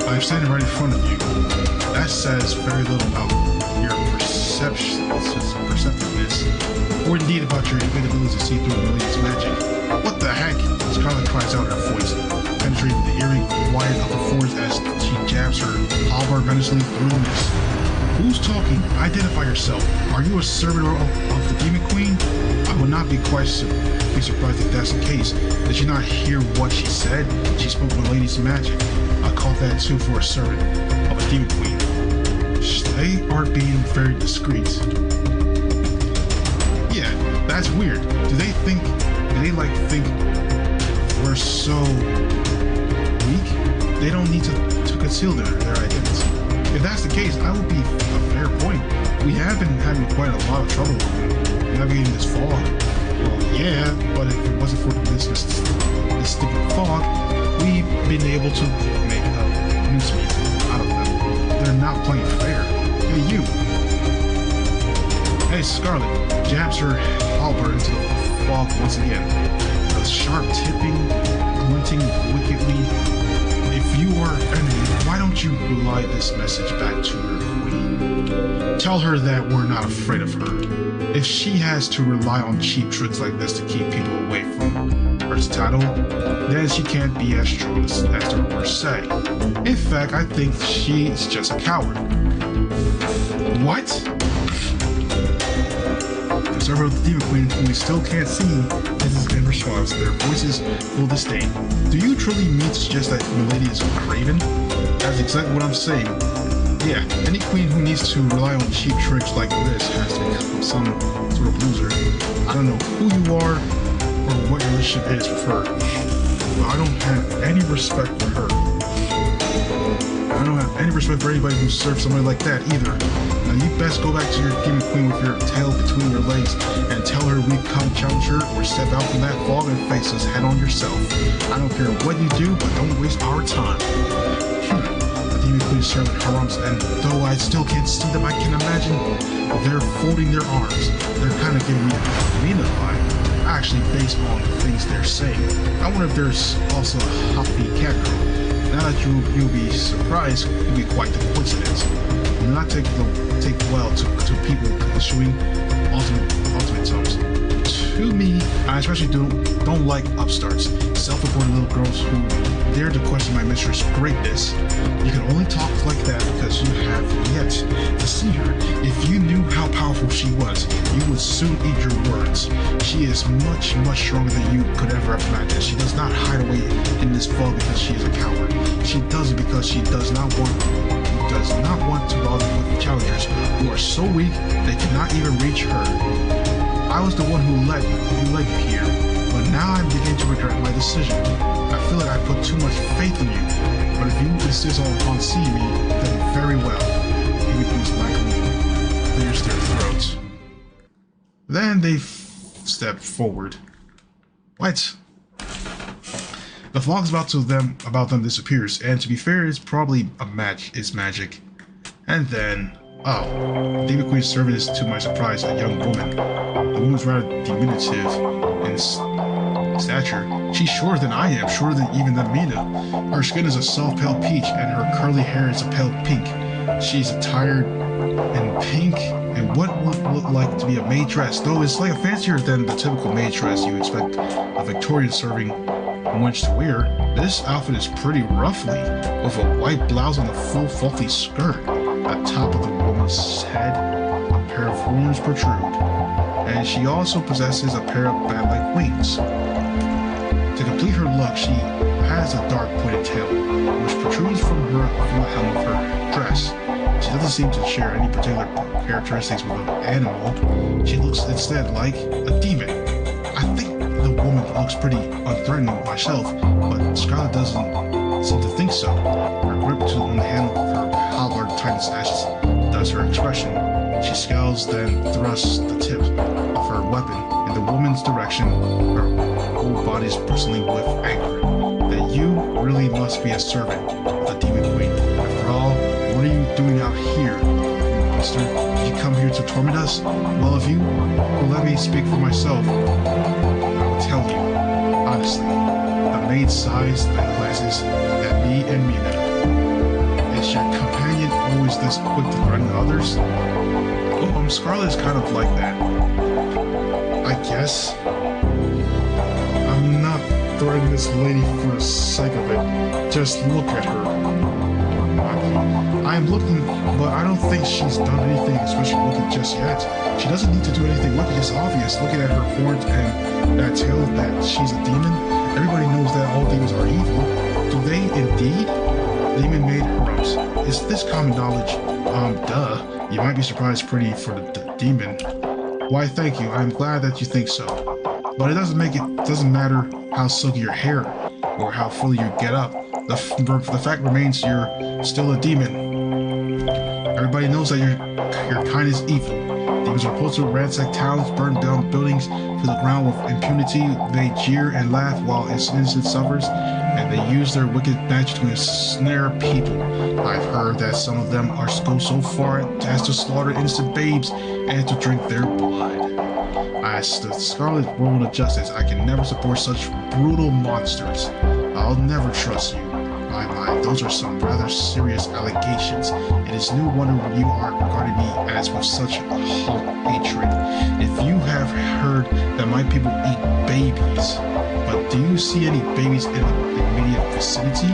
I'm standing right in front of you. That says very little about your perceptiveness, or indeed about your ability to see through the lady's magic. What the heck? Scarlet cries out, her voice penetrating the eerie quiet of the forest as she jabs her halberd menacingly through the mist. Who's talking? Identify yourself. Are you a servant of the Demon Queen? I would not be surprised if that's the case. Did you not hear what she said? She spoke of a lady's magic. I call that too for a servant of a Demon Queen. They are being very discreet. Yeah, that's weird. Do they think we're so weak? They don't need to conceal their identity. If that's the case, I would be a fair point. We have been having quite a lot of trouble navigating this fog. Well, yeah, but if it wasn't for this stupid fog, we've been able to make a mincemeat out of them. They're not playing fair. Hey, you! Hey, Scarlet jabs her halberd into the fog once again. The sharp tipping, glinting wickedly. If you are enemy, why don't you relay this message back to her queen? Tell her that we're not afraid of her. If she has to rely on cheap tricks like this to keep people away from her citadel, then she can't be as strong as the rumors say. In fact, I think she's just a coward. What? The servant of the Demon Queen, who we still can't see, is in response. Their voices full of disdain. Do you truly mean to suggest that Milady is a craven? That's exactly what I'm saying. Yeah, any queen who needs to rely on cheap tricks like this has to become some sort of loser. I don't know who you are or what your relationship is with her, but I don't have any respect for her. I don't have any respect for anybody who serves somebody like that either. Now you best go back to your Demon Queen with your tail between your legs and tell her we come challenge her or step out from that fog and face us head on yourself. I don't care what you do, but don't waste our time. The Demon Queen servant her arms, and though I still can't see them, I can imagine they're folding their arms. They're kind of giving me a Mina vibe, actually based on the things they're saying. I wonder if there's also a huffy cat girl. Now that you'll be surprised, it'll be quite the coincidence. Do not take well to people issuing ultimatums. To me, I especially don't like upstarts, self-reported little girls who dare to question my mistress' greatness. You can only talk like that because you have yet to see her. If you knew how powerful she was, you would soon eat your words. She is much, much stronger than you could ever imagine. She does not hide away in this fog because she is a coward. She does it because she does not want to bother with challengers who are so weak they cannot even reach her. I was the one who led you here, but now I'm beginning to regret my decision. I feel like I put too much faith in you, but if you insist on seeing me, then very well. Maybe please likely clears their throats. Then they step forward. What? The fog about them disappears, and to be fair, it's probably it's magic. And then, oh, the Demon Queen's servant is, to my surprise, a young woman. The woman's rather diminutive in stature. She's shorter than I am, shorter than even Mina. Her skin is a soft pale peach, and her curly hair is a pale pink. She's attired in pink and what would look like to be a maid dress, though it's like fancier than the typical maid dress you expect a Victorian serving wench to wear. This outfit is pretty roughly, with a white blouse and a full fluffy skirt. At the top of the woman's head, a pair of horns protrude, and she also possesses a pair of bat-like wings. To complete her look, she has a dark pointed tail, which protrudes from the hem of her dress. She doesn't seem to share any particular characteristics with an animal. She looks instead like a demon. I think the woman looks pretty unthreatening myself, but Scarlet doesn't seem to think so. Her grip on the handle of her halberd tightens as does her expression. She scowls, then thrusts the tip of her weapon in the woman's direction. Her whole body is bristling with anger. That you really must be a servant of the Demon Queen. After all, what are you doing out here, you monster? Did you come here to torment us? Well, if you will let me speak for myself, I will tell you, honestly. The maid sighs, then glances at me and Mina. Is your companion always this quick to threaten others? Oh, Scarlet is kind of like that. I guess. I'm not threatening this lady for the sake of it. Just look at her. I am looking, but I don't think she's done anything especially wicked just yet. She doesn't need to do anything wicked, it's obvious. Looking at her horns and that tail that she's a demon. Everybody knows that all demons are evil. Do they indeed? Demon maid herums. Is this common knowledge? Duh. You might be surprised pretty for the demon. Why, thank you. I'm glad that you think so. But it doesn't matter how silky your hair or how fully you get up. The fact remains you're still a demon. Everybody knows that your kind is evil. Demons are supposed to ransack towns, burn down buildings to the ground with impunity. They jeer and laugh while innocent suffers, and they use their wicked magic to ensnare people. I've heard that some of them go so far as to slaughter innocent babes and to drink their blood. As the Scarlet World of Justice, I can never support such brutal monsters. I'll never trust you. My, those are some rather serious allegations. It is no wonder you are regarding me as with such hot hatred. If you have heard that my people eat babies, but do you see any babies in the immediate vicinity?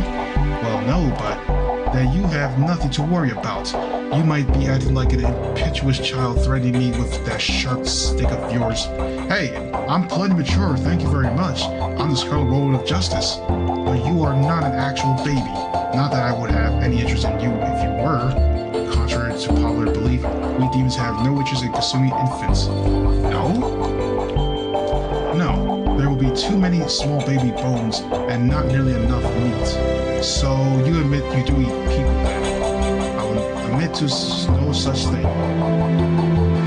Well, no, but then you have nothing to worry about. You might be acting like an impetuous child threatening me with that sharp stick of yours. Hey, I'm plenty mature, thank you very much. I'm the Scarlet World of Justice. But you are not an actual baby. Not that I would have any interest in you if you were. Contrary to popular belief, we demons have no interest in consuming infants. No? No. There will be too many small baby bones and not nearly enough meat. So you admit you do eat people then? I will admit to no such thing.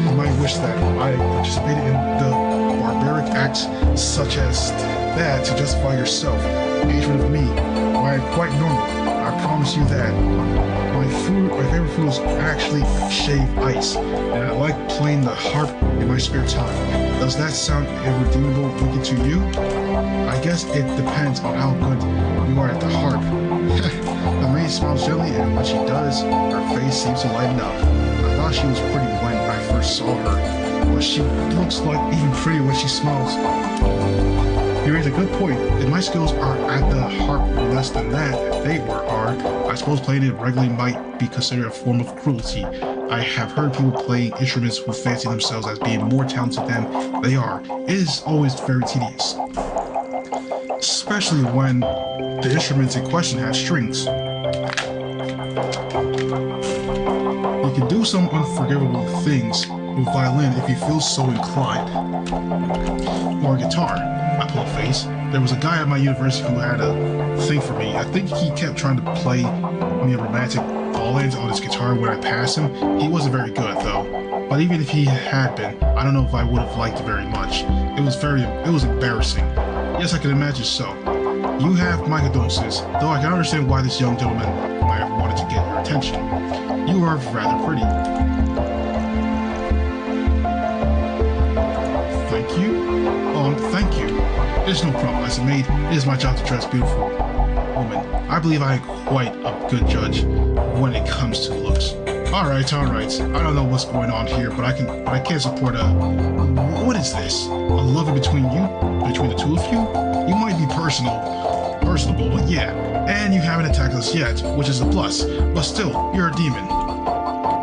You might wish that I participated in the barbaric acts such as that to justify yourself. Hatred of me. Why, quite normal. I promise you that. My favorite food is actually shaved ice, and I like playing the harp in my spare time. Does that sound irredeemable wicked to you? I guess it depends on how good you are at the harp. The maid smiles gently, and when she does, her face seems to lighten up. I thought she was pretty when I first saw her, but she looks like even prettier when she smiles. You raise a good point. If my skills are at the harp less than that, if they are, I suppose playing it regularly might be considered a form of cruelty. I have heard people playing instruments who fancy themselves as being more talented than they are. It is always very tedious. Especially when the instruments in question have strings. You can do some unforgivable things with violin if you feel so inclined. Or guitar. I pull a face. There was a guy at my university who had a thing for me. I think he kept trying to play me a romantic ballad on his guitar when I passed him. He wasn't very good though. But even if he had been, I don't know if I would have liked it very much. It was embarrassing. Yes, I can imagine so. You have my condolences, though I can understand why this young gentleman might have wanted to get your attention. You are rather pretty. Thank you? Thank you. There's no problem. As a maid, it is my job to dress beautiful woman. I believe I am quite a good judge when it comes to looks. Alright. I don't know what's going on here, but I can't support what is this? A love between the two of you? You might be personable, but yeah. And you haven't attacked us yet, which is a plus. But still, you're a demon.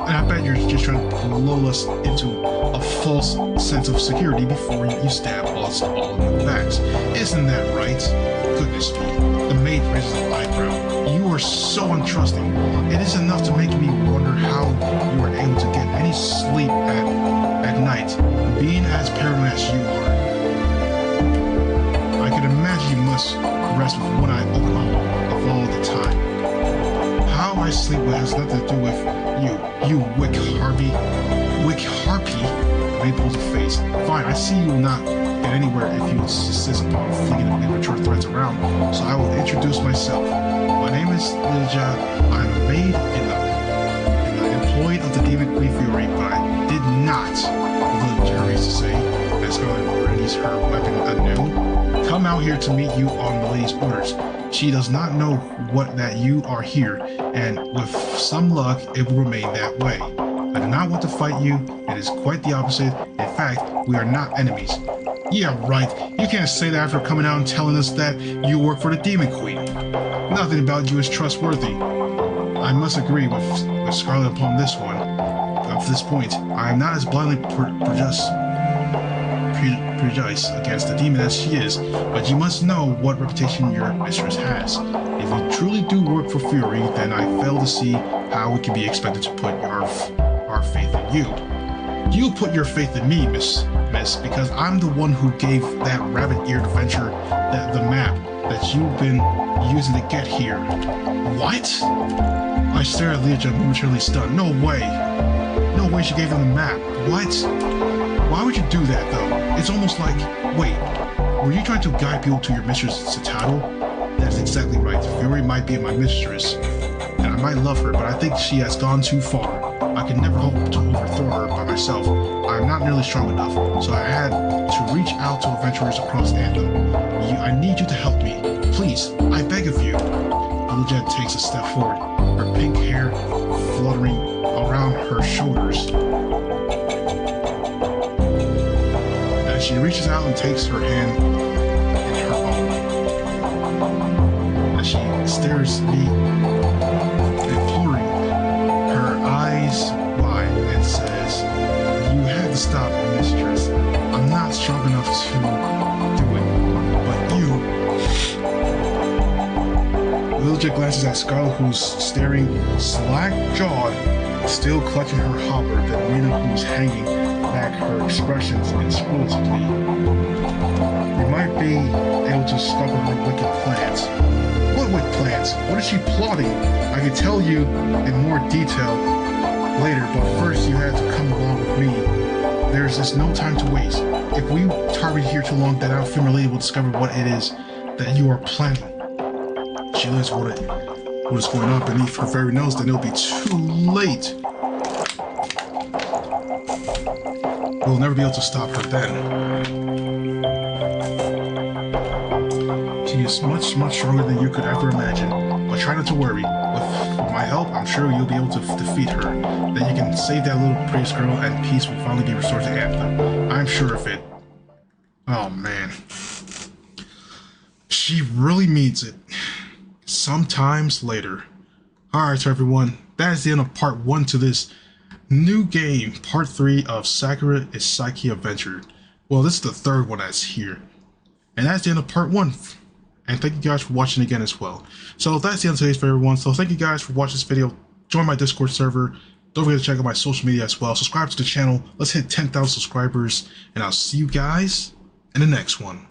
And I bet you're just trying to lull us into a false sense of security before you stab us all in the backs. Isn't that right? Goodness me. The maid raises an eyebrow. You are so untrusting. It is enough to make me wonder how you are able to get any sleep at night, being as paranoid as you are. I can imagine you must rest with one eye open all the time. How I sleep has nothing to do with you wick harpy. Wick harpy? May pulls a face. Fine, I see you will not get anywhere if you insist upon flinging immature threats around, so I will introduce myself. My name is Lilja. I'm a maid in the employee of the Demon Queen Fury, but I did not, Lilja hurries to say, as Scarlet readies her weapon anew. Come out here to meet you on the lady's orders. She does not know that you are here, and with some luck, it will remain that way. I do not want to fight you. It is quite the opposite. In fact, we are not enemies. Yeah, right. You can't say that after coming out and telling us that you work for the Demon Queen. Nothing about you is trustworthy. I must agree with Scarlet upon this one. Up to this point, I am not as blindly prejudiced against the demon as she is, but you must know what reputation your mistress has. If you truly do work for Fury, then I fail to see how we can be expected to put our faith in you. You put your faith in me, miss, because I'm the one who gave that rabbit-eared adventurer the map that you've been using to get here. What? I stare at Legion, momentarily stunned. No way. No way she gave them the map. What? Why would you do that, though? It's almost like, wait, were you trying to guide people to your mistress' citadel? That's exactly right. Fury might be my mistress, and I might love her, but I think she has gone too far. I can never hope to overthrow her by myself. I'm not nearly strong enough, so I had to reach out to adventurers across Anthem. I need you to help me. Please, I beg of you. Little Jet takes a step forward, her pink hair fluttering around her shoulders. As she reaches out and takes her hand in her own. As she stares at me, imploring, her eyes wide, and says, "You had to stop, mistress. I'm not strong enough to do it, but you..." Liljit glances at Scarlet, who's staring slack-jawed, still clutching her hopper, then Rena, who's hanging back, her expressions inscrutably. You might be able to stop her wicked plans. What wicked plans? What is she plotting? I can tell you in more detail later, but first you have to come along with me. There's just no time to waste. If we target here too long, then our family will discover what it is that you are planning. She learns what is going on beneath her very nose, then it'll be too late. We'll never be able to stop her then. She is much, much stronger than you could ever imagine. But try not to worry. With my help, I'm sure you'll be able to defeat her. Then you can save that little priest girl, and peace will finally be restored to Anthem. I'm sure of it. Oh man. She really means it. Sometimes later. Alright, so everyone, that is the end of part 1 to this new game, part 3 of Sakura Isekai Adventure. Well, this is the third one that's here. And that's the end of part 1. And thank you guys for watching again as well. So that's the end of today's video, everyone. So thank you guys for watching this video. Join my Discord server. Don't forget to check out my social media as well. Subscribe to the channel. Let's hit 10,000 subscribers. And I'll see you guys in the next one.